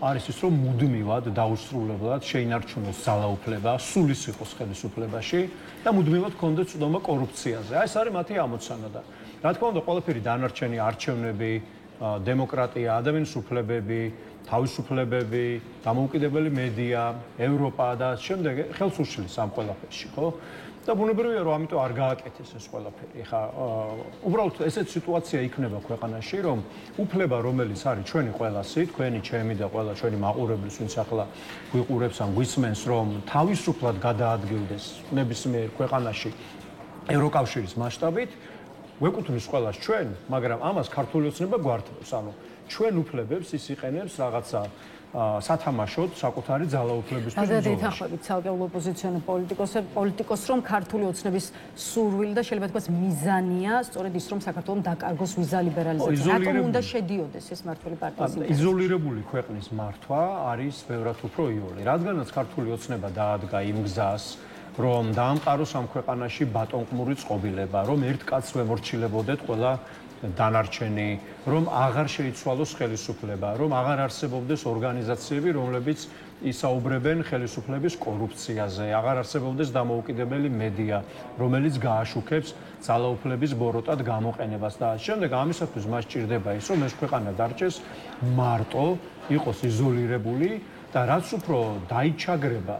არის ის, რომ მუდმივად დაუსრულებლად შეინარჩუნოს ძალაუფლება, სულის იყოს ხელისუფლებაში და მუდმივად კონდეს წვდომა კორუფციაზე. ეს არის მათი ამოცანა და რა თქმა უნდა ყველაფერი დანარჩენი არჩევნები, დემოკრატია, ადამიანის უფლებები, თავისუფლებები, დამოუკიდებელი მედია, ევროპა და შემდეგ ხელს უშლის ამ ყველაფერში, ხო? და ბუნებრივია რომ ამიტომ არ გააკეთეს ეს ყველაფერი. ეხლა უბრალოდ ესეთ სიტუაცია იქნება ქვეყანაში, რომ უფლება რომელიც არის ჩვენი ყველასი, თქვენი, ჩემი და ყველა ჩვენი მაყურებლის, ვინც ახლა გვიყურებს ან გვისმენს, რომ თავისუფლად გადაადგილდეს ნებისმიერ ქვეყანაში ევროკავშირის მასშტაბით, ვეკუთვნის ყველას ჩვენ, მაგრამ ამას ქართული ოცნება გვართობს, ანუ ჩვენ უფლებებს ის იყენებს რაღაცა სათამაშოდ საკუთარი ძალაუფლებისთვის ბრძოლაში. აზრით ახობით ცალკეულ ოპოზიციონერ პოლიტიკოსს რომ ქართული ოცნების სურვილი და შეიძლება თქვას მიზანია, სწორედ ის რომ საქართველოს დაკარგოს ვიზა ლიბერალიზაცია. რატომ უნდა შედიოდეს ეს მმართველი პარტიის ინტერესში? იზოლირებული ქვეყნის მართვა არის ბევრად უფრო იოლი. რადგანაც ქართული ოცნება დაადგა იმ გზას, რომ დაამყაროს ამ ქვეყანაში ბატონყმური წყობილება, რომ ერთ კაცს ვემორჩილებოდეთ ყველა დანარჩენი, რომ აღარ შეიცვალოს ხელისუფლება, რომ აღარ არსებობდეს ორგანიზაციები, რომლებიც ისაუბრებენ ხელისუფლების კორუფციაზე, აღარ არსებობდეს დამოუკიდებელი მედია, რომელიც გააშუქებს ძალაუფლების ბოროტად გამოყენებას და შემდეგ ამისათვის მას სჭირდება ის, რომ ეს ქვეყანა დარჩეს მარტო, იყოს იზოლირებული და რაც უფრო დაიჩაგრება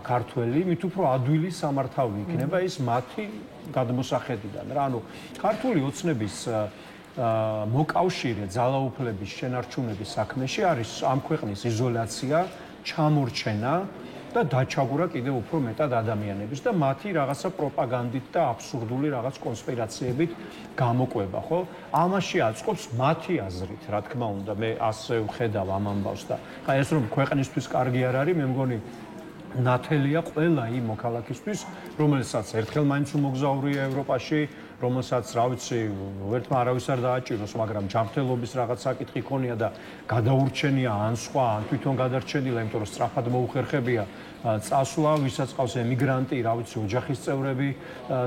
ქართველი, მით უფრო ადვილი სამართავი იქნება ის მათი გადმოსახედიდან. რა, ანუ ქართული ოცნების მოკავშირე ძალაუფლების შენარჩუნების საქმეში არის ამ ქვეყნის იზოლაცია, ჩამორჩენა და დაჩაგვრა კიდევ უფრო მეტად ადამიანების და მათი რაღაცა პროპაგანდით და აბსურდული რაღაც კონსპირაციებით გამოყვება, ხო? ამაში აწყობს მათი აზრით, რა თქმა უნდა, მე ასე ვხედავ ამ ამბავს და აი ეს რომ ქვეყნისთვის კარგი არ არის, მე მგონი ნათელია ყველა იმ მოქალაქისთვის, რომელსაც ერთხელ მაინც უმოგზაურია ევროპაში, რომელსაც, რა ვიცი, ერთმა არავის არ დააჭიროს, მაგრამ ჯანმრთელობის რაღაც საკითხი ქონია და გადაურჩენია ან სხვა, ან თვითონ გადარჩენილა, იმიტომ რომ სწრაფად მოუხერხებია წასვლა, ვისაც ყავს ემიგრანტი, რა ვიცი, ოჯახის წევრები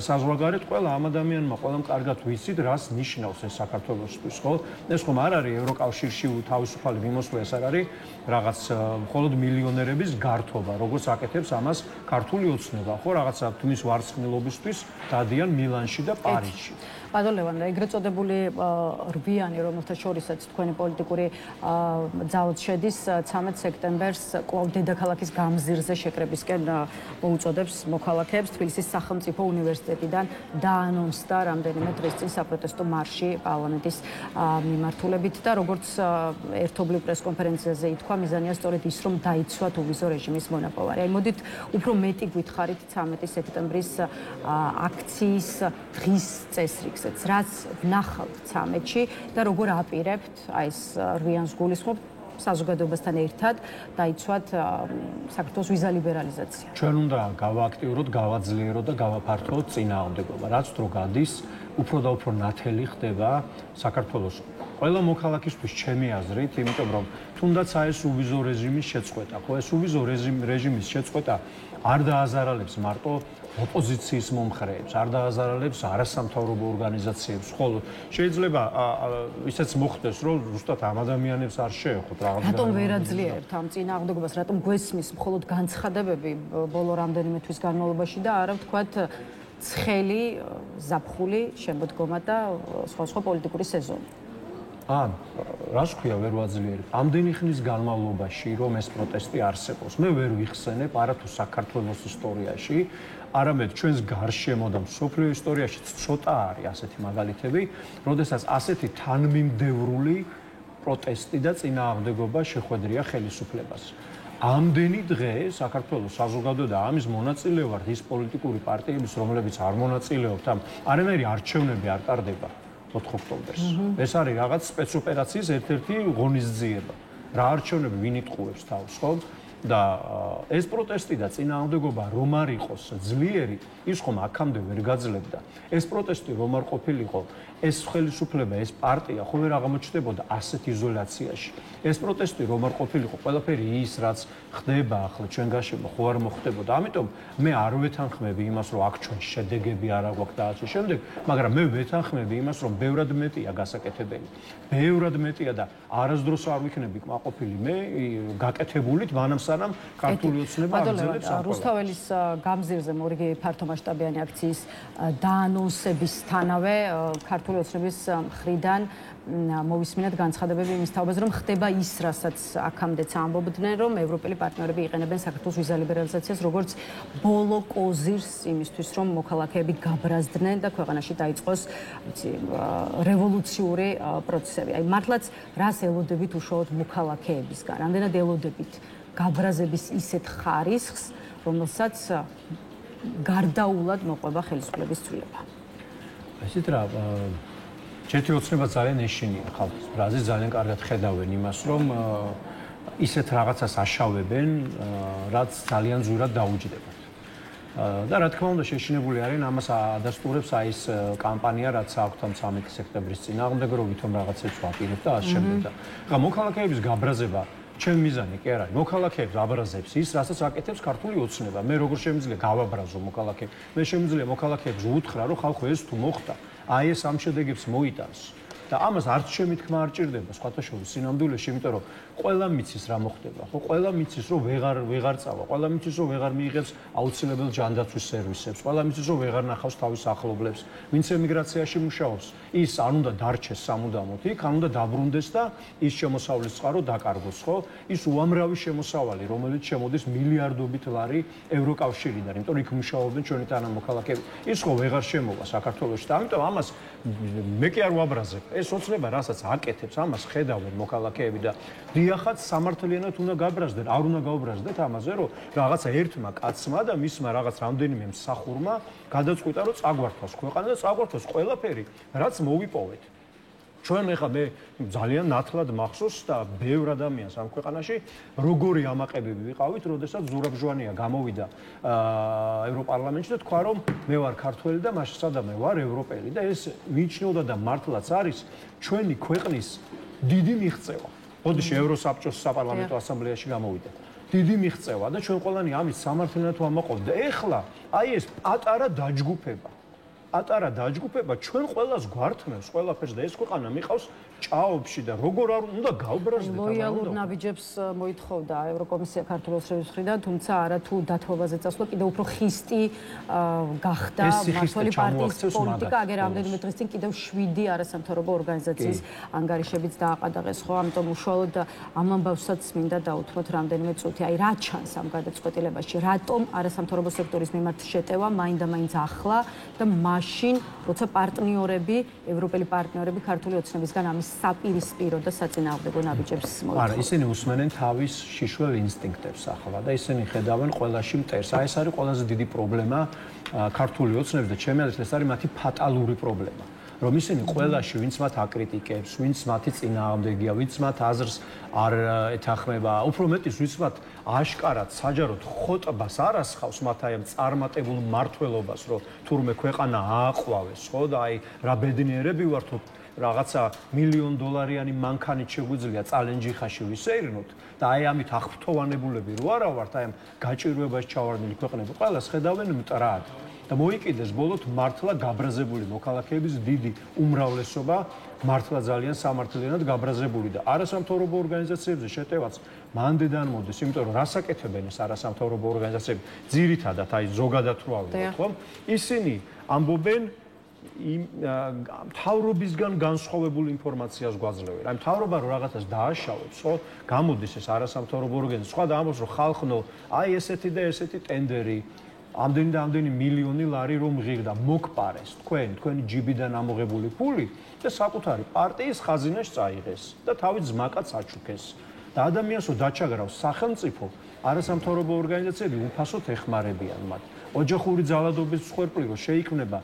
საზღვარგარეთ, ყველა ამ ადამიანმა, ყველამ კარგად ვიცით, რას ნიშნავს ეს საქართველოსთვის, ხო? ეს ხომ არ არის ევროკავშირში თავისუფალი მიმოსვლა, ეს არ არის რაღაც მხოლოდ მილიონერების გართობა, როგორც აკეთებს ამას ქართული ოცნება, ხო? რაღაცა თმის ვარცხნილობისთვის დადიან მილანში და პარიზში. ბატონო ლევან, ეგრეთ წოდებული რბიანი, რომელთა შორისაც თქვენი პოლიტიკური ძალაც შედის, 13 სექტემბერს კვლავ დედაქალაქის გამზირზე შეკრებისკენ მოუწოდებს მოქალაქეებს. თბილისის სახელმწიფო უნივერსიტეტიდან დაანონსდა რამდენიმე დღის წინ საპროტესტო მარში პარლამენტის მიმართულებით და როგორც ერთობლივ პრესკონფერენციაზე ითქვა, მიზანია სწორედ ის, რომ დაიცვათ უვიზო რეჟიმის მონაპოვარი. აი მოდით უფრო მეტი გითხარით 13 სექტემბრის აქციის დღის წესრიგს, რაც ვნახავთ 13-ში და როგორ აპირებთ, აი ეს რვიანს გულისხმობ საზოგადოებასთან ერთად დაიცვათ საქართველოს ვიზა ლიბერალიზაცია. ჩვენ უნდა გავააქტიუროთ, გავაძლიეროთ და გავაფართოვოთ წინააღმდეგობა. რაც დრო გადის, უფრო და უფრო ნათელი ხდება საქართველოს ყველა მოქალაქისთვის ჩემი აზრით, იმიტომ რომ თუნდაც ეს უვიზო რეჟიმის შეწყვეტა, ხო, ეს უვიზო რეჟიმის შეწყვეტა არ დააზარალებს მარტო ოპოზიციის მომხრეებს, არ დააზარალებს არასამთავრობო ორგანიზაციებს, ხოლო შეიძლება ისეც მოხდეს, რომ ზუსტად ამ ადამიანებს არ შეეხოთ რაღაც. რატომ ვერ აძლიერებთ ამ წინააღმდეგობას, რატომ გვესმის მხოლოდ განცხადებები ბოლო რამდენიმე თვის განმავლობაში და არა ვთქვათ ცხელი, ზაფხული, შემოდგომა და სხვა პოლიტიკური სეზონი. რას ქვია ვერ ვაძლიერებ? ამდენი ხნის განმავლობაში რომ ეს პროტესტი არსებობს, მე ვერ ვიხსენებ არათუ საქართველოს ისტორიაში, არამედ ჩვენს გარშემო და მსოფლიო ისტორიაში ცოტა არის ასეთი მაგალითები, როდესაც ასეთი თანმიმდევრული პროტესტი და წინააღმდეგობა შეხვედრია ხელისუფლებას. ამდენი დღე საქართველოს საზოგადოება და ამის მონაწილე ვართ ის პოლიტიკური პარტიების, რომლებიც არ მონაწილეობთ ამ არანაირი არჩევნები არ ტარდება 4 ოქტომბერს. ეს არის რაღაც სპეცოპერაციის ერთ-ერთი ღონისძიება. რა არჩევნები ვინ იტყუებს თავს, ხო? და ეს პროტესტი და წინააღმდეგობა რომ არ იყოს ძლიერი, ის ხომ აქამდე ვერ გაძლებდა. ეს პროტესტი რომ არ ყოფილიყო, ეს ხელისუფლება, ეს პარტია ხო ვერ აღმოჩნდებოდა ასეთ იზოლაციაში. ეს პროტესტი რომ არ ყოფილიყო, ყველაფერი ის რაც ხდება ახლა ჩვენ გარშემო ხო არ მოხდებოდა. ამიტომ მე არ ვეთანხმები იმას, რომ აქ ჩვენ შედეგები არ აგვაქვს და ასე შემდეგ, მაგრამ მე ვეთანხმები იმას, რომ ბევრად მეტია გასაკეთებელი. ბევრად მეტია და არასდროს არ ვიქნები კმაყოფილი მე გაკეთებულით, მანამ სანამ ქართული ოცნება აგრძელებს ამ რუსთაველის გამზირზე მორიგი ფართომასშტაბიანი აქციის დაანონსებისთანავე ქართული ოცნების მხრიდან მოვისმინეთ განცხადებები იმის თაობაზე, რომ ხდება ის, რასაც აქამდეც ამბობდნენ, რომ ევროპელი პარტნიორები იყენებენ საქართველოს ვიზა ლიბერალიზაციას როგორც ბოლო კოზირს იმისთვის, რომ მოქალაქეები გაბრაზდნენ და ქვეყანაში დაიწყოს რევოლუციური პროცესები. აი მართლაც რას ელოდებით უშუალოდ მოქალაქეებისგან? რამდენად ელოდებით გაბრაზების ისეთ ხარისხს, რომელსაც გარდაულად მოყვება ხელისუფლების ცვლილება. ესეთ რა ჯეთი ოცნება ძალიან ეშინია ხალხის ბრაზი ძალიან კარგად ხედავენ იმას რომ ისეთ რაღაცას აშავებენ რაც ძალიან ზურად დაუჯდებათ და რა თქმა უნდა შეშინებული არიან ამას ადასტურებს აი ეს კამპანია რაც აქვთ ამ 13 სექტემბრის წინააღმდეგ რომ ვითომ რაღაცებს ვაპირებთ და ასე შემდეგ და ხა მოქალაქეების გაბრაზება ჩემ მიზანი კი არა მოქალაქეებს აბრაზებს ის რასაც აკეთებს ქართული ოცნება მე როგორ შემიძლია გავაბრაზო მოქალაქეებს მე შემიძლია მოქალაქეებს უთხრა რომ ხალხო ეს თუ მოხდა აი ეს ამ შედეგებს მოიტანს და ამას არც ჩემი თქმა არ ჭირდება სხვათა შორის სინამდვილეში იმიტომ რომ ყველა მიცის რა მოხდება ხო ყველა მიცის რომ ვეღარ წავა ყველა მიცის რომ ვეღარ მიიღებს აუცილებელ ჯანდაცვის სერვისებს ყველა მიცის რომ ვეღარ ნახავს თავის ახლობლებს ვინც ემიგრაციაში მუშაობს ის არ უნდა დარჩეს სამუდამოდ იქ არ უნდა დაბრუნდეს და ის შემოსავლის წყარო დაკარგოს ხო ის უამრავი შემოსავალი რომელიც შემოდის მილიარდობით ლარი ევროკავშირიდან იმიტომ რომ იქ მუშაობენ ჩვენი თანამოქალაქეები ის ხო ვეღარ შემოვა საქართველოში და ამიტომ ამას მე კი არ ვაბრაზებ ეს ოცნება რასაც აკეთებს ამას ხედავენ მოქალაქეები და დიახაც სამართლიანად უნდა გაბრაზდნენ არ უნდა გაუბრაზდეთ ამაზე რომ რაღაცა ერთმა კაცმა და მისმა რაღაც რამდენიმე მსახურმა გადაწყვიტა რომ წაგვართვას ქვეყანა და წაგვართვას ყველაფერი რაც მოვიპოვეთ ჩვენ ეხლა მე ძალიან ნათლად მახსოვს და ბევრ ადამიანს ამ ქვეყანაში როგორი ამაყებები ვიყავით როდესაც ზურაბ ჟვანია გამოვიდა ევროპარლამენტში და თქვა რომ მე ვარ ქართველი და მაშინ სადამე ვარ ევროპელი და ეს მიიჩნეოდა და მართლაც არის ჩვენი ქვეყნის დიდი მიღწევა ოდიში ევროსაბჭოს საპარლამენტო ასამბლეაში გამოვიდა დიდი მიღწევა და ჩვენ ყველანი ამის სამართლიანად ვამაყობთ და ეხლა აი ეს პატარა დაჯგუფება ჩვენ ყველას გვართმევს ყველაფერს და ეს ქვეყანა მიყავს ჭაობში და როგორ არ უნდა გავბრაზდეთ ლოიალურ ნაბიჯებს მოითხოვდა ევროკომისია ქართული ოცნების მხრიდან თუმცა არა თუ დათმობაზე წასვლა კიდევ უფრო ხისტი გახდა მმართველი პარტიის პოლიტიკა აგერ რამდენიმე დღის წინ კიდევ 7 არასამთავრობო ორგანიზაციის ანგარიშებიც დააყადაღეს ხო ამიტომ უშუალოდ ამ ამბავსაც მინდა დაუთმოთ რამდენიმე წუთი აი რა ჩანს ამ გადაწყვეტილებაში რატომ არასამთავრობო სექტორის მიმართ შეტევა მაინდა-მაინც ახლა და მაშინ როცა პარტნიორები ევროპელი პარტნიორები ქართული ოცნებისგან ამის საპირისპირო და საწინააღმდეგო ნაბიჯებს მოითხოვენ. არა, ისინი უსმენენ თავის შიშველ ინსტინქტებს ახლა და ისინი ხედავენ ყველაში მტერს. აი ეს არის ყველაზე დიდი პრობლემა ქართული ოცნების და ჩემი აზრით ეს არის მათი ფატალური პრობლემა. რომ ისინი ყველაში ვინც მათ აკრიტიკებს, ვინც მათი წინააღმდეგია, ვინც მათ აზრს არ ეთანხმება, უფრო მეტის ვინც მათ აშკარად საჯაროდ ხოტბას არ ასხავს მათ აი ამ წარმატებულ მმართველობას, რომ თურმე ქვეყანა ააყვავეს, ხო და აი რა ბედნიერები ვართ რაღაცა $1,000,000-იანი მანქანით შეგვიძლია წალენჯიხაში ვისეირნოთ და აი ამით აღფრთოვანებულები რო არა ვართ აი ამ გაჭირვებაში ჩავარდნილი ქვეყნები ყველას ხედავენ მტრად და მოიკიდეს ბოლოთ მართლა გაბრაზებული მოქალაქეების დიდი უმრავლესობა, მართლა ძალიან სამართლიანად გაბრაზებული და არასამთავრობო ორგანიზაციებზე შეტევაც მანდედან მოდის, იმიტომ რომ რას აკეთებენ ეს არასამთავრობო ორგანიზაციები? ძირითადად აი ზოგადად რო ავიღოთ, ხომ? ისინი ამბობენ მთავრობისგან განსხვავებულ ინფორმაციას გვაძლევენ. აი მთავრობა რო რაღაცას დააშავებს, ხო? გამოდის ეს არასამთავრობო ორგანიზაცია, სხვა და ამბობს რომ ხალხნო, აი ესეთი და ესეთი ტენდერი, ამდენი და ამდენი მილიონი ლარი რომ ღირდა, მოგპარეს თქვენი ჯიბიდან ამოღებული ფული და საკუთარი პარტიის ხაზინაში წაიღეს და თავით ზმაკაც აჩუქეს. და ადამიანს რო დაჩაგრავს სახელმწიფო, არასამთავრობო ორგანიზაციები უფასოდ ეხმარებიან მათ. ოჯახური ძალადობის მსხვერპლი რო შეიქმნება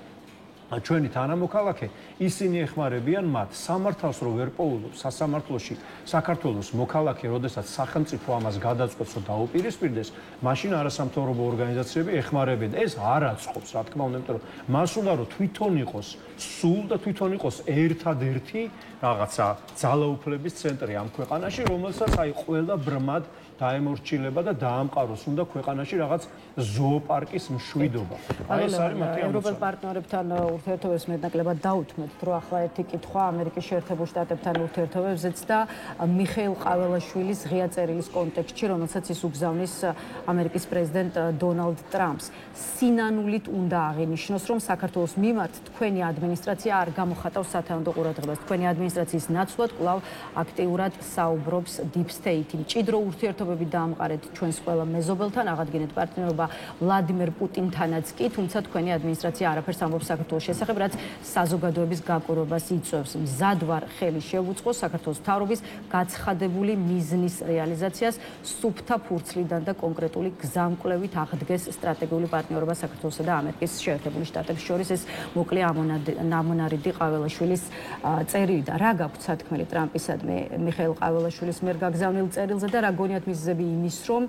ჩვენი თანამოქალაქე, ისინი ეხმარებიან მათ. სამართალს რო ვერ პოულობს სასამართლოში საქართველოს მოქალაქე, როდესაც სახელმწიფო ამას გადაწყვეტს რომ დაუპირისპირდეს, მაშინ არასამთავრობო ორგანიზაციები ეხმარებიან. ეს არ აწყობს, რა თქმა უნდა, იმიტომ რომ მას უნდა რომ თვითონ იყოს სულ და თვითონ იყოს ერთადერთი რაღაცა ძალაუფლების ცენტრი ამ ქვეყანაში, რომელსაც აი ყველა ბრმად დაემორჩილება და დაამყაროს უნდა ქვეყანაში რაღაც ზოოპარკის მშვიდობა. აი ეს არის მათი ევროპელ პარტნიორებთან ურთიერთობებს მეტნაკლებად დაუთმეთ, რომ ახლა ერთი კითხვა ამერიკის შეერთებულ შტატებთან ურთიერთობებზეც და მიხეილ ყაველაშვილის ღია წერილის კონტექსტში, რომელსაც ის უგზავნის ამერიკის პრეზიდენტ დონალდ ტრამპს. სინანულით უნდა აღინიშნოს, რომ საქართველოს მიმართ თქვენი ადმინისტრაცია არ გამოხატავს სათანადო ყურადღებას. თქვენი ადმინისტრაციის ნაცვლად კვლავ აქტიურად საუბრობს Deep State. მჭიდრო ურთიერთობები დაამყარეთ ჩვენს ყველა მეზობელთან, აღადგინეთ პარტნიორობა ვლადიმერ პუტინთანაც კი, თუმცა თქვენი ადმინისტრაცია არაფერს ამბობს საქართველოს შესახებ, რაც საზოგადოების გაკვირვებას იწვევს. მზად ვარ ხელი შევუწყო საქართველოს მთავრობის გაცხადებული მიზნის რეალიზაციას, სუფთა ფურცლიდან და კონკრეტული გზამკვლევით აღდგეს სტრატეგიული პარტნიორობა საქართველოსა და ამერიკის შეერთებული შტატებს შორის. ეს მოკლე ამონარიდი ყაველაშვილის წერილი და რა გაქვთ სათქმელი ტრამპისადმი მიხეილ ყაველაშვილის მიერ გაგზავნილ წერილზე და რა გონიათ მიზეზები იმის, რომ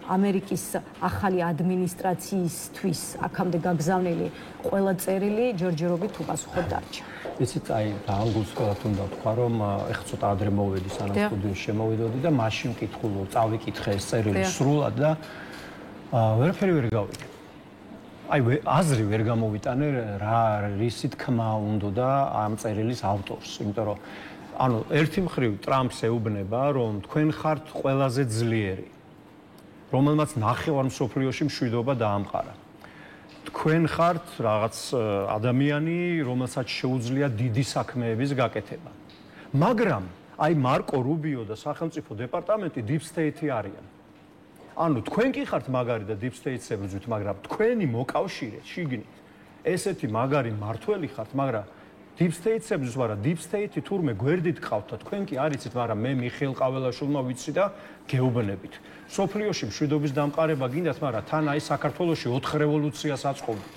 ამერიკის ახალი ადმინისტრაციისთვის აქამდე გაგზავნილი ყველა წერილი ჯერჯერობით უპასუხოდ დარჩა. ისიც აი დაანგულს ყველათ უნდა ვთქვა, რომ ეხლა ცოტა ადრე მოვედი სანამ სტუდიაში შემოვიდოდი და მაშინ ვკითხულობ, წავიკითხე ეს წერილი სრულად და ვერაფერი ვერ გავიგე. აი აზრი ვერ გამოვიტანე რა რისი თქმა უნდა და ამ წერილის ავტორს, იმიტომ რომ ანუ ერთი მხრივ ტრამპს ეუბნება, რომ თქვენ ხართ ყველაზე ძლიერი, რომელმაც ნახევარ მსოფლიოში მშვიდობა დაამყარა. თქვენ ხართ რაღაც ადამიანი, რომელსაც შეუძლია დიდი საქმეების გაკეთება. მაგრამ აი მარკო რუბიო და სახელმწიფო დეპარტამენტი Deep State არიან. ანუ თქვენ კი ხართ მაგარი და Deep State-ს ებრძვით, მაგრამ თქვენი მოკავშირე შიგნით ესეთი მაგარი მართველი ხართ, მაგრამ Deep State-ს ებრძვის, მაგრამ Deep State-ი თურმე გვერდით ყავთ და თქვენ კი არ იცით, მაგრამ მე მიხეილ ყაველაშვილმა ვიცი და გეუბნებით. სოფლიოში მშვიდობის დამყარება გინდათ, მაგრამ თან აი საქართველოში 4 რევოლუციას აწყობდით.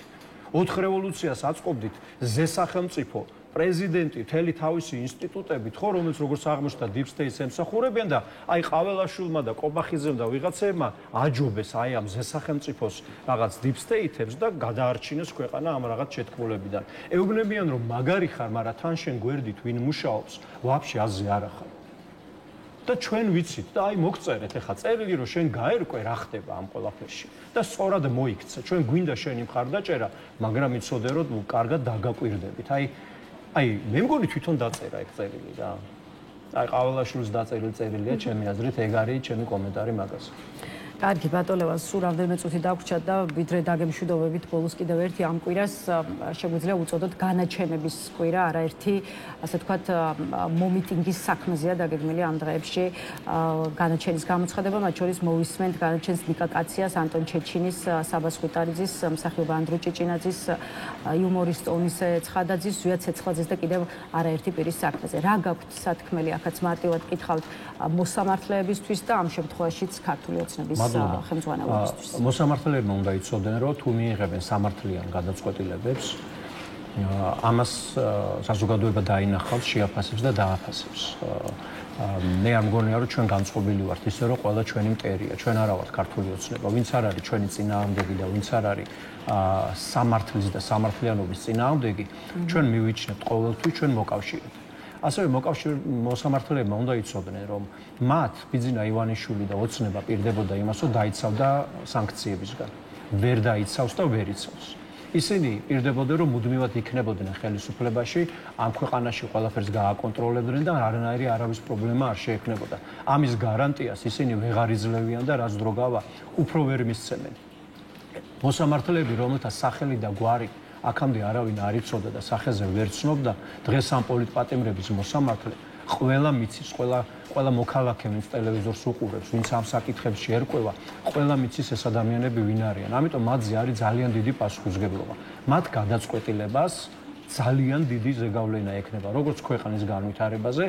4 რევოლუციას აწყობდით ზესახელმწიფო პრეზიდენტი, მთელი თავისი ინსტიტუტებით, ხო, რომელიც როგორც აღმოჩნდა Deep State-ს ემსახურებიან და აი ყაველაშვილმა და კობახიძემ და ვიღაცებმა აჯობეს აი ამ ზესახელმწიფოს რაღაც Deep State-ებს და გადაარჩინეს ქვეყანა ამ რაღაც შეთქმულებიდან. ეუბნებიან, რომ მაგარი ხარ, მაგრამ თან შენ გვერდით ვინ მუშაობს, ვაფშე აზზე არ ახარ. და ჩვენ ვიცით და აი მოგწერეთ ახლა წერილი, რომ შენ გაერკვე რა ხდება ამ ყველაფერში და სწორად მოიქცა. ჩვენ გვინდა შენი მხარდაჭერა, მაგრამ იცოდე რომ კარგად დაგაკვირდებით. აი მე მგონი თვითონ დაწერა ეგ წერილი რა. აი ყაველაშვილის დაწერილი წერილია, ჩემი აზრით, ეგ არის ჩემი კომენტარი მაგაზე. კარგი ბატონო, სულ რამდენიმე წუთი დაგვრჩა და ვიდრე დაგემშვიდობებით ბოლოს კიდევ ერთი ამ კვირას შეგვიძლია უწოდოთ განაჩენების კვირა, არაერთი ასე ვთქვათ მომიტინგის საქმეზეა დაგეგმილი ამ დღეებში განაჩენის გამოცხადება, მათ შორის მოვისმენთ განაჩენს ნიკა კაციას, ანტონ ჩეჩინის, საბა სხუტარიძის, მსახიობ ანდრო ჭიჭინაძის, იუმორისტ ონისე ცხადაძის, ზვია ცეცხლაძის და კიდევ არაერთი პირის საქმეზე. რა გაქვთ სათქმელი, ახაც მარტივად გითხავთ მოსამართლეებისთვის და ამ შემთხვევაშიც ქართული ოცნების ხელმძღვანელობისთვის. მოსამართლეებმა უნდა იცოდნენ, რომ თუ მიიღებენ სამართლიან გადაწყვეტილებებს, ამას საზოგადოება დაინახავს, შეაფასებს და დააფასებს. მე არ მგონია, რომ ჩვენ განწყობილი ვართ ისე, რომ ყველა ჩვენი მტერია. ჩვენ არა ვართ ქართული ოცნება, ვინც არ არის ჩვენი წინააღმდეგი და ვინც არ არის სამართლის და სამართლიანობის წინააღმდეგი, ჩვენ მივიჩნევთ ყოველთვის ჩვენ მოკავშირედ. ასევე მოსამართლეებმა უნდა იცოდნენ, რომ მათ ბიძინა ივანიშვილი და ოცნება პირდებოდა იმას, რომ დაიცავდა სანქციებისგან. ვერ დაიცავს და ვერ იცავს. ისინი პირდებოდნენ, რომ მუდმივად იქნებოდნენ ხელისუფლებაში, ამ ქვეყანაში ყველაფერს გააკონტროლებდნენ და არანაირი არავის პრობლემა არ შეექმნებოდა. ამის გარანტიას ისინი ვეღარ იძლევიან და რაც დრო გავა, უფრო ვერ მისცემენ. მოსამართლეები, რომელთა სახელი და გვარი აქამდე არავინ არ იცოდა და სახეზე ვერ ცნობდა, დღეს ამ პოლიტპატიმრების მოსამართლე ყველა მიცის, ყველა მოქალაქე, ვინც ტელევიზორს უყურებს, ვინც ამ საკითხებში ერკვევა, ყველა მიცის ეს ადამიანები ვინ არიან. ამიტომ მათზე არის ძალიან დიდი პასუხისმგებლობა. მათ გადაწყვეტილებას ძალიან დიდი ზეგავლენა ექნება, როგორც ქვეყნის განვითარებაზე,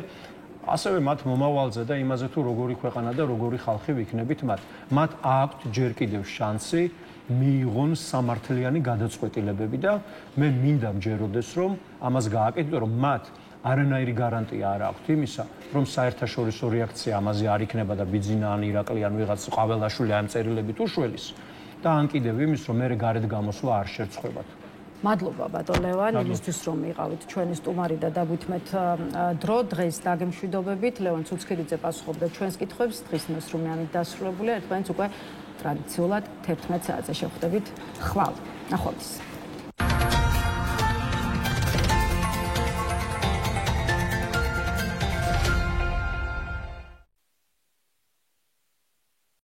ასევე მათ მომავალზე და იმაზე თუ როგორი ქვეყანა და როგორი ხალხი ვიქნებით მათ. მათ აქვთ ჯერ კიდევ შანსი მიიღონ სამართლიანი გადაწყვეტილებები და მე მინდა მჯეროდეს, რომ ამას გააკეთებინონ, რომ მათ არანაირი გარანტია არ აქვთ იმისა, რომ საერთაშორისო რეაქცია ამაზე არ იქნება და ბიძინა ან ირაკლი ან ვიღაც ყაველაშვილი ამ წერილებით უშველის და ან კიდევ იმის, რომ მე გარეთ გამოსვლა არ შერცხვებათ. მადლობა ბატონ ლევან, იმისთვის რომ იყავით ჩვენი სტუმარი და დაგვითმეთ დრო დღეს დაგემშვიდობებით. ლევან ცუცქირიძე პასუხობდა ჩვენს კითხვებს, დღის ნიუს რუმი ამით დასრულებულია. ერთმანეთს უკვე ტრადიციულად 11 საათზე შევხვდებით. ხვალ. ნახვამდის.